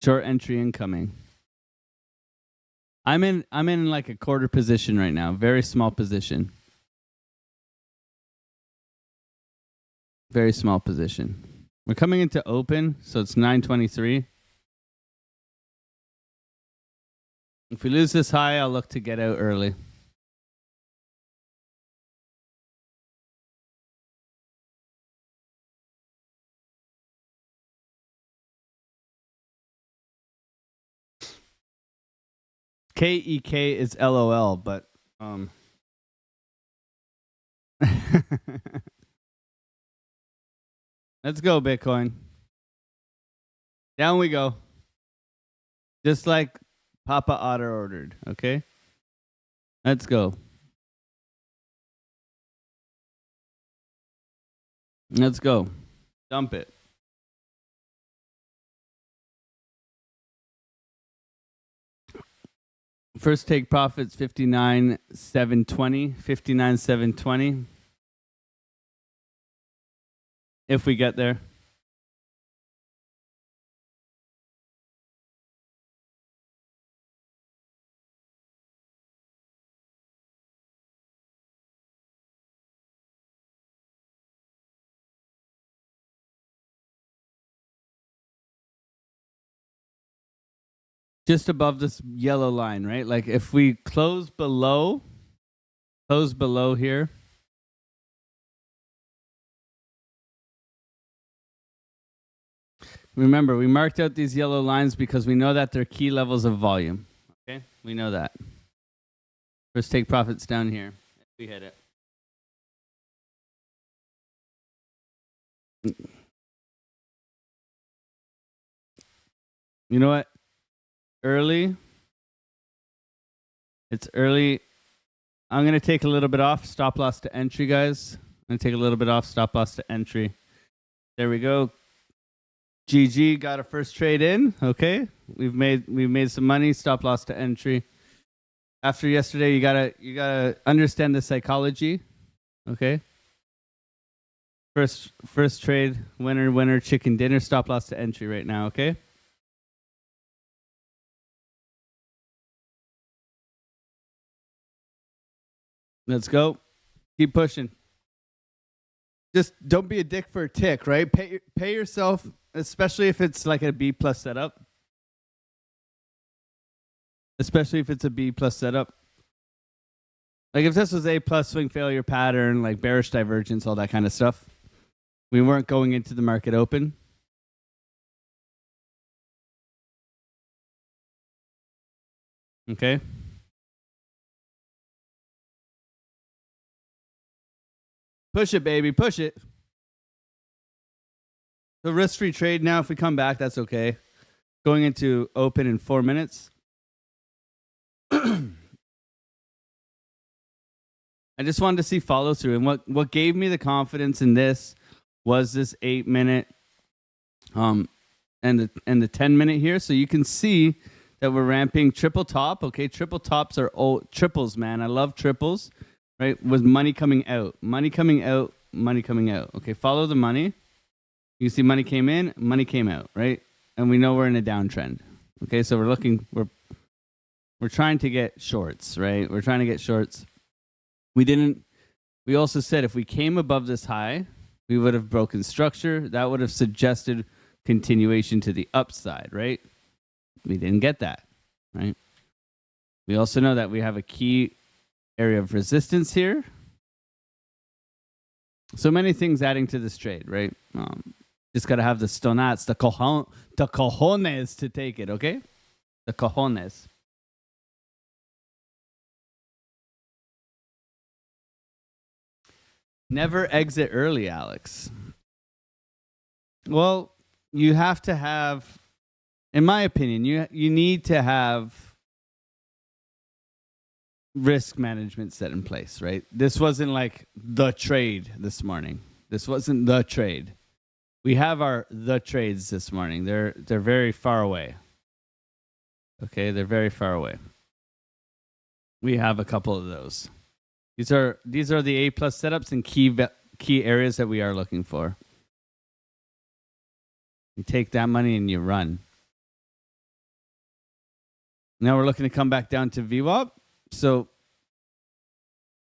Short entry incoming. I'm in like a quarter position right now. Very small position. Very small position. We're coming into open, so it's 9:23. If we lose this high, I'll look to get out early. KEK is LOL, but let's go, Bitcoin. Down we go. Just like Papa Otter ordered, okay? Let's go. Let's go. Dump it. First take profits 59,720. 59,720. If we get there. Just above this yellow line, right? Like if we close below here. Remember, we marked out these yellow lines because we know that they're key levels of volume. Okay? We know that. First take profits down here. We hit it. You know what? Early. It's early. I'm going to take a little bit off. Stop loss to entry, guys. I'm going to take a little bit off. Stop loss to entry. There we go. GG, got a first trade in. Okay. We've made some money. Stop loss to entry. After yesterday, you gotta understand the psychology. Okay. First trade, winner, chicken dinner. Stop loss to entry right now. Okay. Let's go. Keep pushing. Just don't be a dick for a tick, right? Pay yourself, especially if it's like a B plus setup. Especially if it's a B plus setup. Like if this was A plus swing failure pattern, like bearish divergence, all that kind of stuff. We weren't going into the market open. Okay. Push it, baby. Push it. The risk-free trade now, if we come back, that's okay. Going into open in 4 minutes. I just wanted to see follow through. And what gave me the confidence in this was this 8 minute and the 10-minute here. So you can see that we're ramping triple top. Okay, triple tops are triples, man. I love triples. Right? With money coming out. Money coming out. Money coming out. Okay, follow the money. You can see money came in, money came out, right? And we know we're in a downtrend. Okay, so we're trying to get shorts, right? We're trying to get shorts. We also said if we came above this high, we would have broken structure. That would have suggested continuation to the upside, right? We didn't get that, right? We also know that we have a key area of resistance here. So many things adding to this trade, right? Just got to have the stonats, the cojones to take it, okay? The cojones. Never exit early, Alex. Well, you have to have, in my opinion, you need to have risk management set in place, right? This wasn't like the trade this morning. This wasn't the trade. We have the trades this morning. They're very far away. Okay, they're very far away. We have a couple of those. These are the A plus setups and key areas that we are looking for. You take that money and you run. Now we're looking to come back down to VWAP. So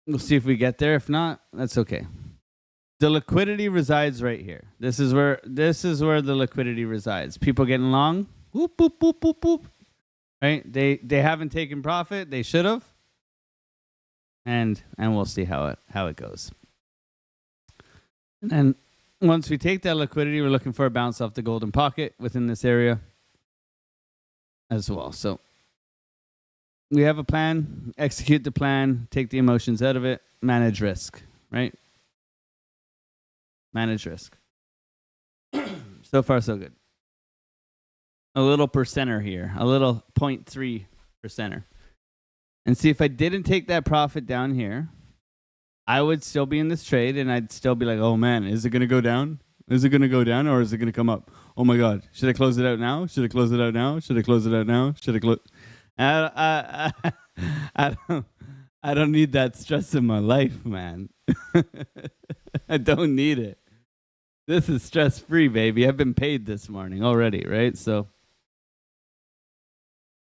we'll see if we get there. If not, that's okay. The liquidity resides right here. This is where the liquidity resides. People getting long. Whoop, whoop, whoop, whoop, whoop. Right? They haven't taken profit. They should have. And we'll see how it goes. And once we take that liquidity, we're looking for a bounce off the golden pocket within this area as well. So we have a plan, execute the plan, take the emotions out of it, manage risk, right? Manage risk. So far, so good. A little percenter here, a little 0.3 percenter. And see, if I didn't take that profit down here, I would still be in this trade and I'd still be like, oh man, is it going to go down? Is it going to go down or is it going to come up? Oh my God, should I close it out now? Should I close it out now? Should I close it out now? Should I close? I don't need that stress in my life, man. I don't need it. This is stress-free, baby. I've been paid this morning already, right? So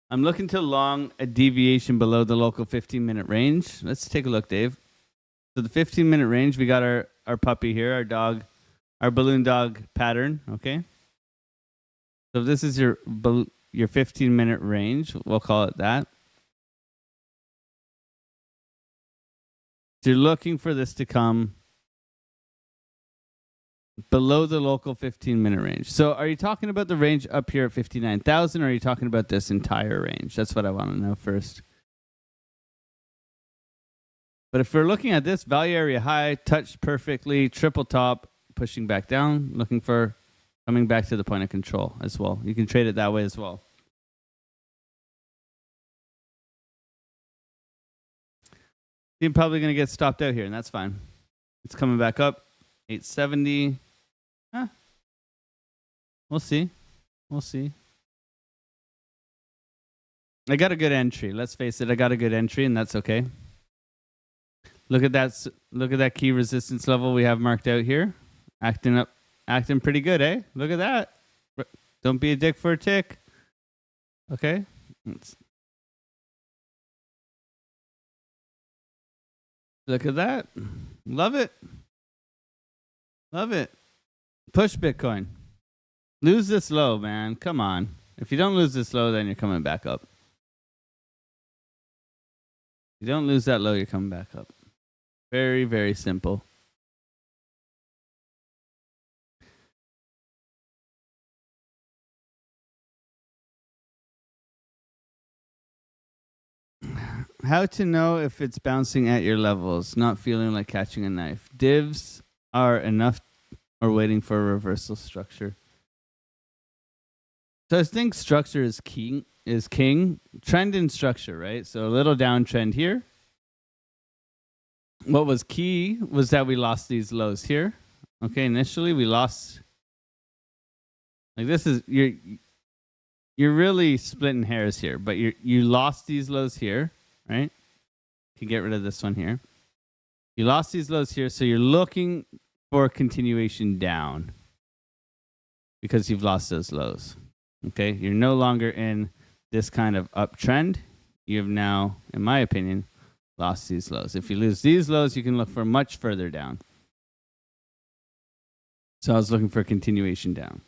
I'm looking to long a deviation below the local 15-minute range. Let's take a look, Dave. So the 15-minute range, we got our puppy here, our dog, our balloon dog pattern, okay? So this is your 15-minute range. We'll call it that. So you're looking for this to come below the local 15-minute range. So are you talking about the range up here at 59,000, or are you talking about this entire range? That's what I want to know first. But if we're looking at this value area high, touched perfectly, triple top, pushing back down, looking for coming back to the point of control as well. You can trade it that way as well. You're probably going to get stopped out here, and that's fine. It's coming back up. 870. Huh. We'll see. We'll see. I got a good entry. Let's face it. I got a good entry, and that's okay. Look at that. Look at that key resistance level we have marked out here. Acting pretty good, eh? Look at that. Don't be a dick for a tick. Okay. Look at that. Love it. Love it. Push Bitcoin. Lose this low, man. Come on. If you don't lose this low, then you're coming back up. If you don't lose that low, you're coming back up. Very, very simple. How to know if it's bouncing at your levels, not feeling like catching a knife. Divs are enough or waiting for a reversal structure. So I think structure is king. Trend and structure, right? So a little downtrend here. What was key was that we lost these lows here. Okay, initially we lost. Like this is you're really splitting hairs here, but you lost these lows here, right? You can get rid of this one here. You lost these lows here, so you're looking for a continuation down because you've lost those lows. Okay, you're no longer in this kind of uptrend. You have now, in my opinion, lost these lows. If you lose these lows, you can look for much further down. So I was looking for a continuation down.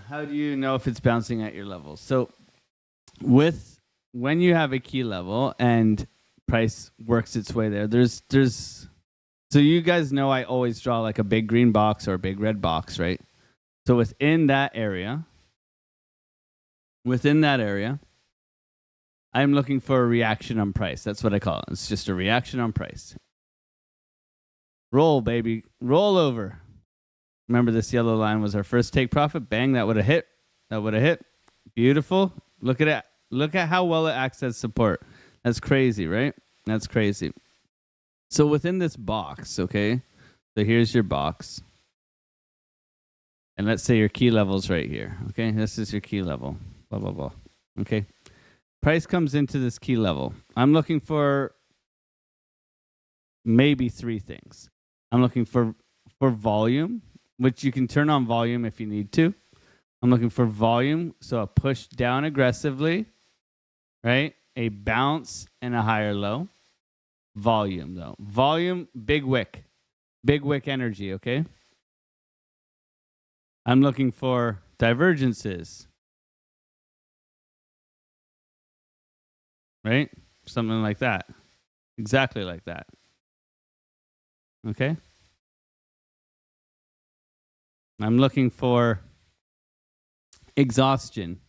How do you know if it's bouncing at your levels? So when you have a key level and price works its way there, there's so you guys know I always draw like a big green box or a big red box, right? So within that area, I'm looking for a reaction on price. That's what I call it. It's just a reaction on price. Roll, baby. Roll over. Remember, this yellow line was our first take profit. Bang, that would have hit. That would have hit. Beautiful. Look at it. Look at how well it acts as support. That's crazy, right? That's crazy. So within this box, okay? So here's your box. And let's say your key level's right here. Okay? This is your key level. Blah, blah, blah. Okay? Price comes into this key level. I'm looking for maybe three things. I'm looking for volume, which you can turn on volume if you need to. I'm looking for volume, so a push down aggressively, right? A bounce and a higher low. Volume, though. Volume, big wick. Big wick energy, okay? I'm looking for divergences, right? Something like that. Exactly like that. Okay? I'm looking for exhaustion.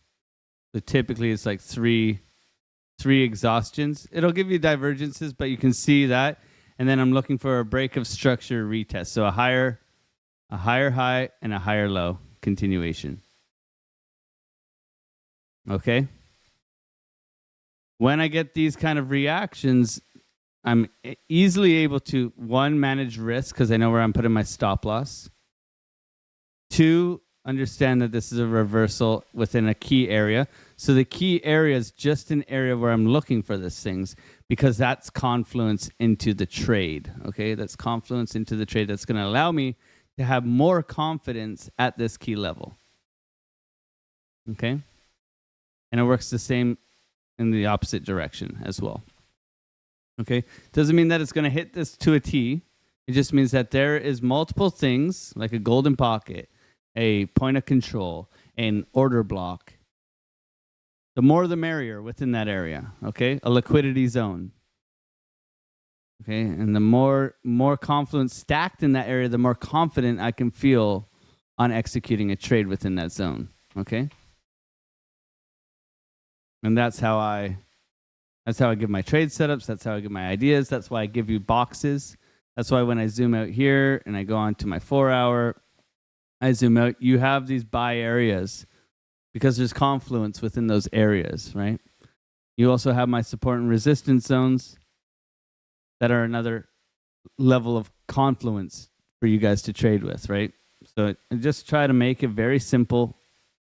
So typically it's like three exhaustions. It'll give you divergences, but you can see that. And then I'm looking for a break of structure retest. So a higher high and a higher low continuation. Okay? When I get these kind of reactions, I'm easily able to, one, manage risk because I know where I'm putting my stop loss. Two, understand that this is a reversal within a key area. So the key area is just an area where I'm looking for these things because that's confluence into the trade. Okay, that's confluence into the trade that's going to allow me to have more confidence at this key level. Okay, and it works the same in the opposite direction as well. Okay, doesn't mean that it's going to hit this to a T. It just means that there is multiple things like a golden pocket, a point of control, an order block, The more the merrier within that area, okay? A liquidity zone. Okay, and the more confluence stacked in that area, the more confident I can feel on executing a trade within that zone, okay? And that's how I give my trade setups, that's how I give my ideas, that's why I give you boxes. That's why when I zoom out here and I go on to my 4 hour, I zoom out, you have these buy areas because there's confluence within those areas, right? You also have my support and resistance zones that are another level of confluence for you guys to trade with, right? So I just try to make it very simple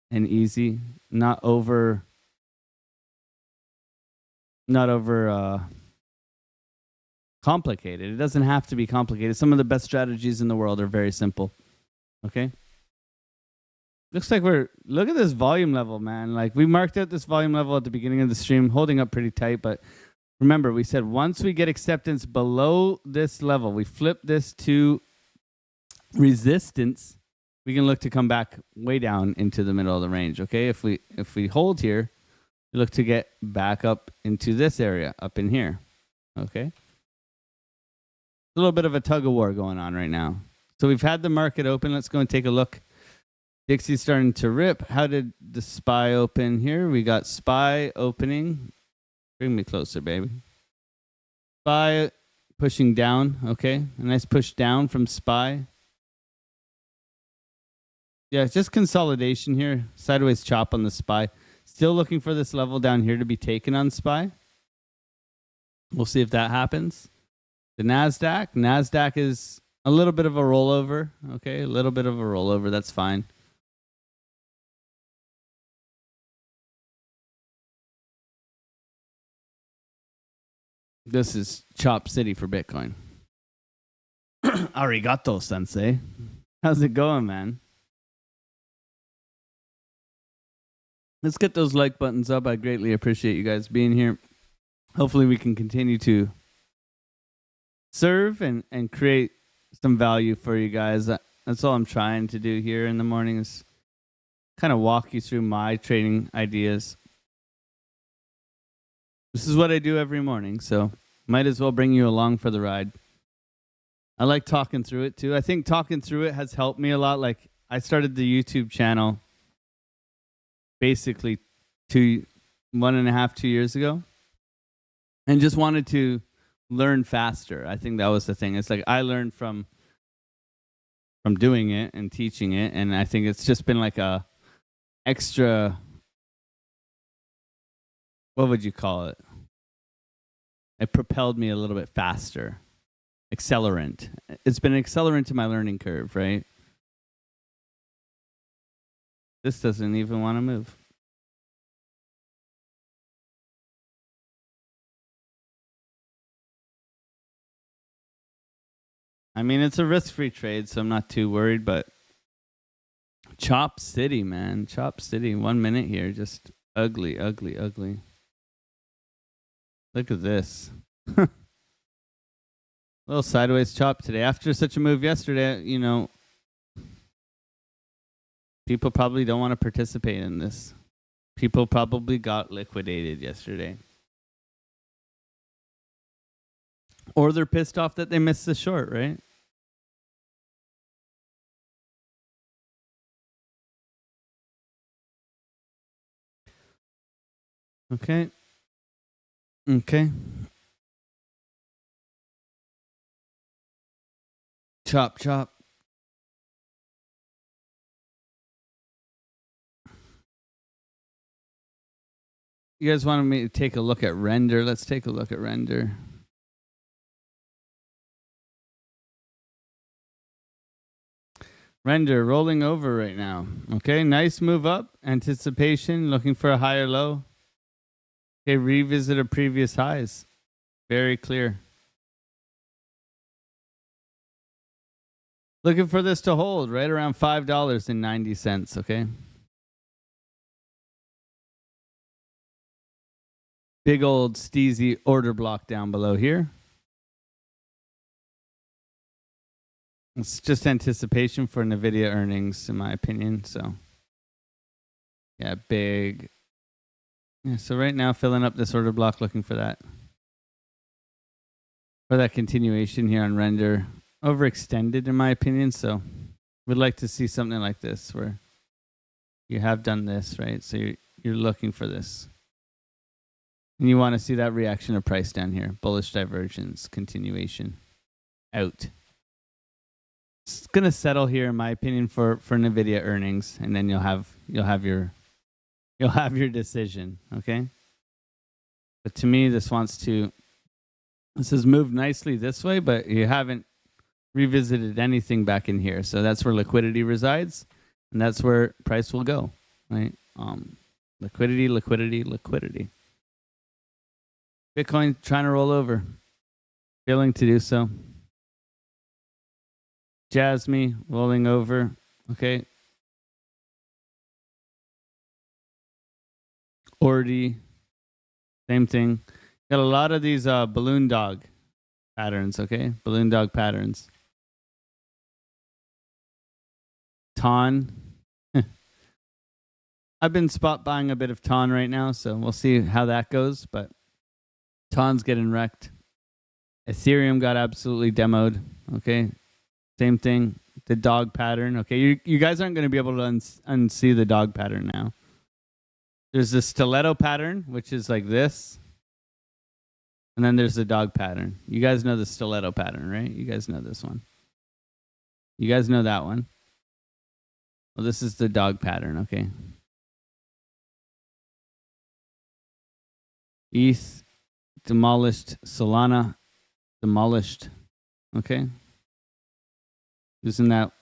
and easy, not over complicated. It doesn't have to be complicated. Some of the best strategies in the world are very simple. Okay? Looks like look at this volume level, man. Like we marked out this volume level at the beginning of the stream, holding up pretty tight, but remember, we said once we get acceptance below this level, we flip this to resistance, we can look to come back way down into the middle of the range, okay? If we hold here, we look to get back up into this area, up in here, okay? A little bit of a tug of war going on right now. So we've had the market open. Let's go and take a look. Dixie's starting to rip. How did the SPY open here? We got SPY opening. Bring me closer, baby. SPY pushing down. Okay. A nice push down from SPY. Yeah, it's just consolidation here. Sideways chop on the SPY. Still looking for this level down here to be taken on SPY. We'll see if that happens. The NASDAQ is a little bit of a rollover. Okay, a little bit of a rollover. That's fine. This is Chop City for Bitcoin. Arigato, sensei. How's it going, man? Let's get those like buttons up. I greatly appreciate you guys being here. Hopefully we can continue to serve and create some value for you guys. That's all I'm trying to do here in the morning is kind of walk you through my trading ideas. This is what I do every morning, so might as well bring you along for the ride. I like talking through it too. I think talking through it has helped me a lot. Like I started the YouTube channel basically 1.5, 2 years ago and just wanted to learn faster. I think that was the thing. It's like I learned from doing it and teaching it, and I think it's just been like a extra, what would you call it? It propelled me a little bit faster. Accelerant. It's been an accelerant to my learning curve, right? This doesn't even want to move. I mean, it's a risk-free trade, so I'm not too worried, but Chop City, man. Chop City. 1 minute here. Just ugly, ugly, ugly. Look at this. Little sideways chop today. After such a move yesterday, you know, people probably don't want to participate in this. People probably got liquidated yesterday. Or they're pissed off that they missed the short, right? Okay. Okay. Chop, chop. You guys wanted me to take a look at render. Let's take a look at render. Render rolling over right now. Okay, nice move up. Anticipation, looking for a higher low. Okay, revisit a previous highs. Very clear. Looking for this to hold right around $5.90, okay? Big old steezy order block down below here. It's just anticipation for NVIDIA earnings, in my opinion. So, yeah, big Yeah, so right now filling up this order block, looking for that. For that continuation here on render. Overextended in my opinion, so would like to see something like this where you have done this, right? So you're looking for this. And you want to see that reaction of price down here. Bullish divergence, continuation. Out. It's gonna settle here in my opinion for Nvidia earnings, and then you'll have your decision, okay? But to me, this has moved nicely this way, but you haven't revisited anything back in here. So that's where liquidity resides, and that's where price will go, right? Liquidity. Bitcoin trying to roll over, failing to do so. Jasmy rolling over, okay. Ordi, same thing. Got a lot of these balloon dog patterns, okay? Balloon dog patterns. Ton. I've been spot buying a bit of Ton right now, so we'll see how that goes, but Ton's getting wrecked. Ethereum got absolutely demoed, okay? Same thing. The dog pattern, okay? You guys aren't going to be able to unsee the dog pattern now. There's the stiletto pattern, which is like this. And then there's the dog pattern. You guys know the stiletto pattern, right? You guys know this one. You guys know that one. Well, this is the dog pattern, okay? ETH demolished. Solana demolished, okay? Using that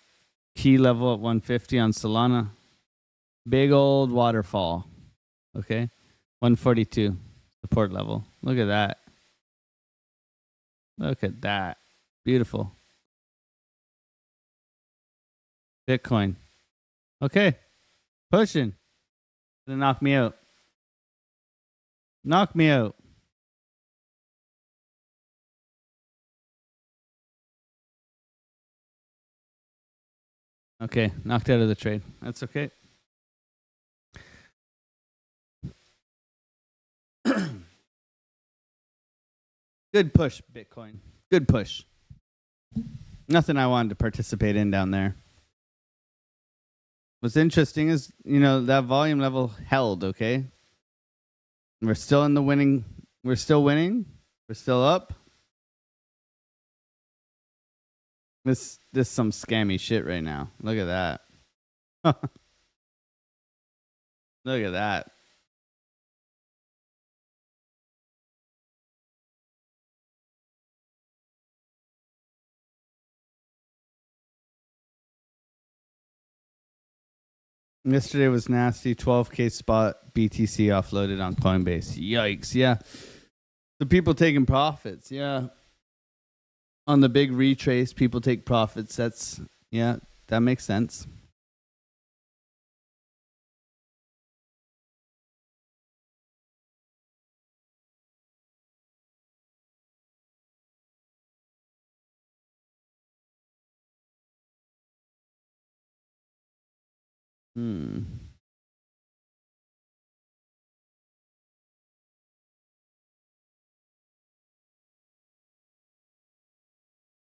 key level at 150 on Solana. Big old waterfall, okay? 142 support level. Look at that. Look at that. Beautiful. Bitcoin. Okay. Pushing. Gonna knock me out. Knock me out. Okay. Knocked out of the trade. That's okay. Good push, Bitcoin. Good push. Nothing I wanted to participate in down there. What's interesting is, that volume level held, okay? We're still in the winning. We're still winning. We're still up. This some scammy shit right now. Look at that. Look at that. Yesterday was nasty. 12K spot BTC offloaded on Coinbase. Yikes. Yeah. The people taking profits. Yeah. On the big retrace, people take profits. That makes sense.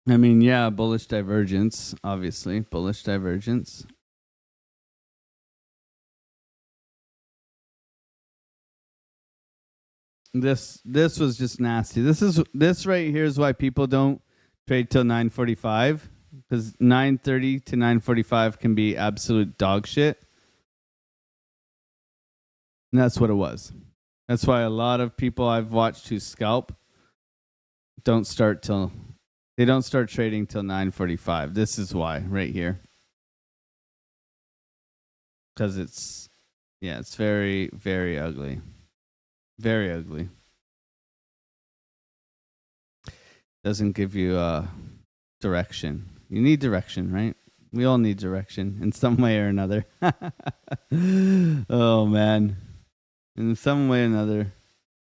I mean, yeah, bullish divergence, obviously. Bullish divergence. This was just nasty. This right here is why people don't trade till 9:45, because 9:30 to 9:45 can be absolute dog shit. And that's what it was. That's why a lot of people I've watched who scalp don't start trading till 9:45. This is why right here. Because it's very, very ugly. Very ugly. Doesn't give you direction. You need direction, right? We all need direction in some way or another. Oh, man. In some way or another,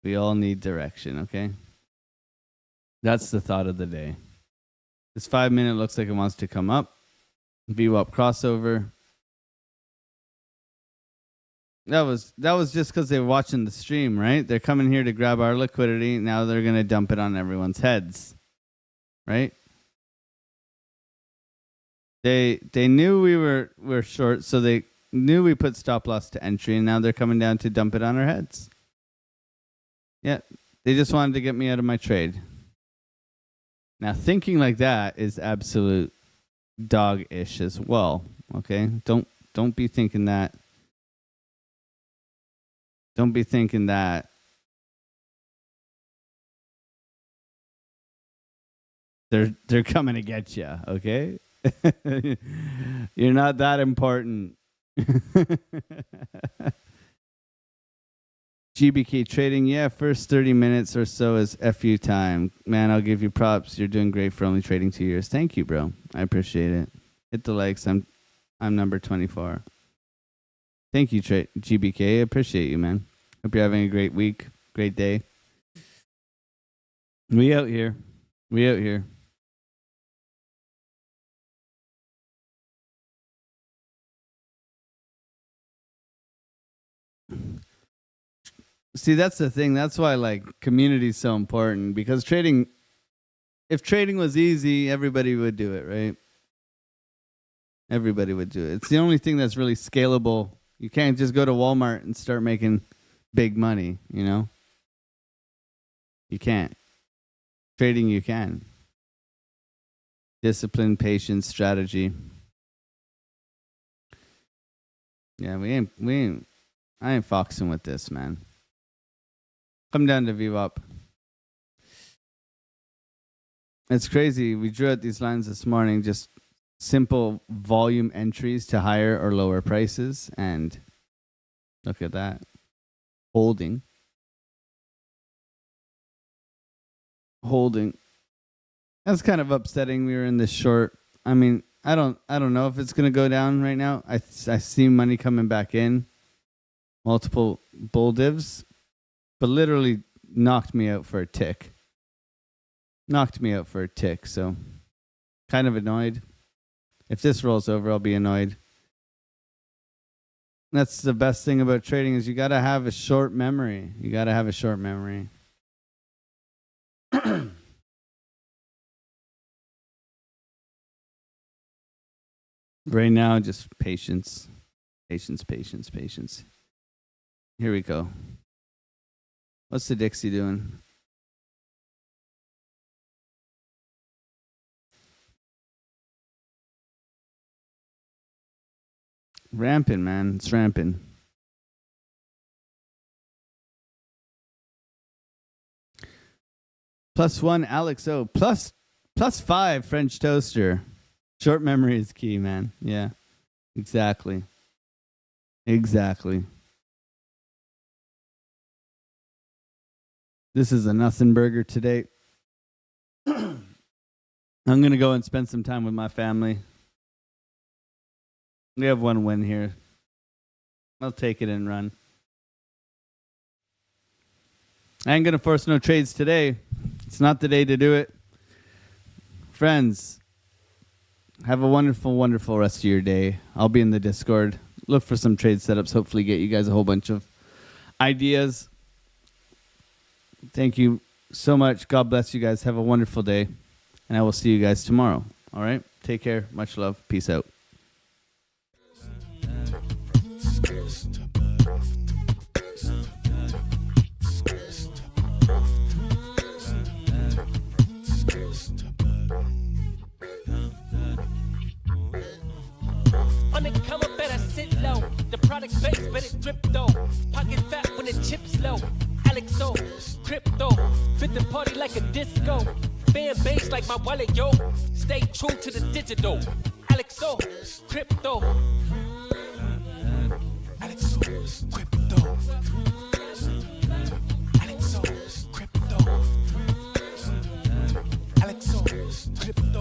we all need direction, okay? That's the thought of the day. This 5 minute looks like it wants to come up. VWAP crossover. That was just because they were watching the stream, right? They're coming here to grab our liquidity. Now they're gonna dump it on everyone's heads, right? They knew we were short, so they knew we put stop loss to entry, and now they're coming down to dump it on our heads. Yeah, they just wanted to get me out of my trade. Now thinking like that is absolute dog-ish as well. Okay, don't be thinking that. Don't be thinking that they're coming to get you, okay? You're not that important. GBK trading, yeah, first 30 minutes or so is FU time. Man, I'll give you props. You're doing great for only trading 2 years. Thank you, bro. I appreciate it. Hit the likes. I'm number 24. Thank you, GBK. I appreciate you, man. Hope you're having a great week, great day. We out here. We out here. See, that's the thing. That's why like community is so important, because trading, if trading was easy, everybody would do it, right? Everybody would do it. It's the only thing that's really scalable. You can't just go to Walmart and start making big money, you know? You can't. Trading, you can. Discipline, patience, strategy. Yeah, I ain't foxing with this, man. Come down to VWAP. It's crazy. We drew out these lines this morning, just simple volume entries to higher or lower prices, and look at that. Holding. That's kind of upsetting. We were in this short. I mean, I don't know if it's going to go down right now. I see money coming back in. Multiple bull divs, but literally knocked me out for a tick. So kind of annoyed. If this rolls over, I'll be annoyed. That's the best thing about trading, is you got to have a short memory. Right now, just patience. Here we go. What's the Dixie doing? Ramping, man. It's ramping. +1, Alex O. +5, French Toaster. Short memory is key, man. Yeah, exactly. This is a nothing burger today. I'm going to go and spend some time with my family. We have one win here. I'll take it and run. I ain't going to force no trades today. It's not the day to do it. Friends, have a wonderful, wonderful rest of your day. I'll be in the Discord. Look for some trade setups. Hopefully get you guys a whole bunch of ideas. Thank you so much. God bless you guys. Have a wonderful day. And I will see you guys tomorrow. All right? Take care. Much love. Peace out. On the cover, better sit low. The product base, but it drip though. Pocket fat when the chips low. Alex O, crypto, fit the party like a disco. Fan base like my wallet, yo. Stay true to the digital. Alex O, crypto. Alex O, crypto. Alex O, crypto. Alex O, crypto.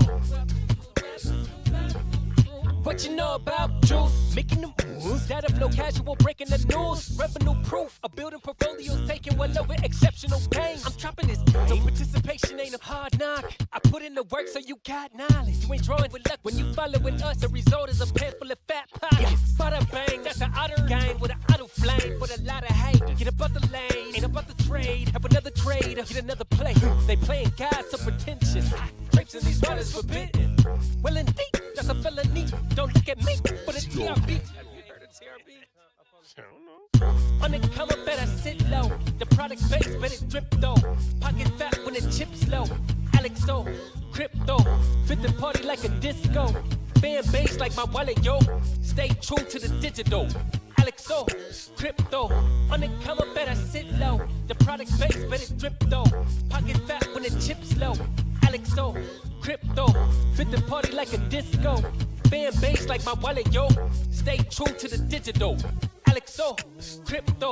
What you know about juice? Making them moves. Data flow casual, breaking the news. Revenue proof. A building portfolios taking well over exceptional pain. I'm trapping this game. So participation ain't a hard knock. I put in the work so you got knowledge. You ain't drawing with luck when you following us. The result is a pen full of fat pockets. Bada bang, that's an otter gang with an auto blame for the lot of hate. Get about the lane, ain't about the trade. Have another trade, get another play. They playing guys so pretentious. Drapes in these waters forbidden. Well, indeed, that's a felony. Don't look at me for the TRB. Have you heard of TRB? I don't know. On the come up, better sit low. The product base, but it drip though. Pocket fat when the chips low. Alex O, crypto, fit the party like a disco. Fan base like my wallet, yo. Stay true to the digital. Alex O, crypto, on the come up, better sit low. The product base, but it drip though. Pocket fat when the chips low. Alex O, crypto, fit the party like a disco. Fan base like my wallet, yo. Stay true to the digital. Alex O, crypto.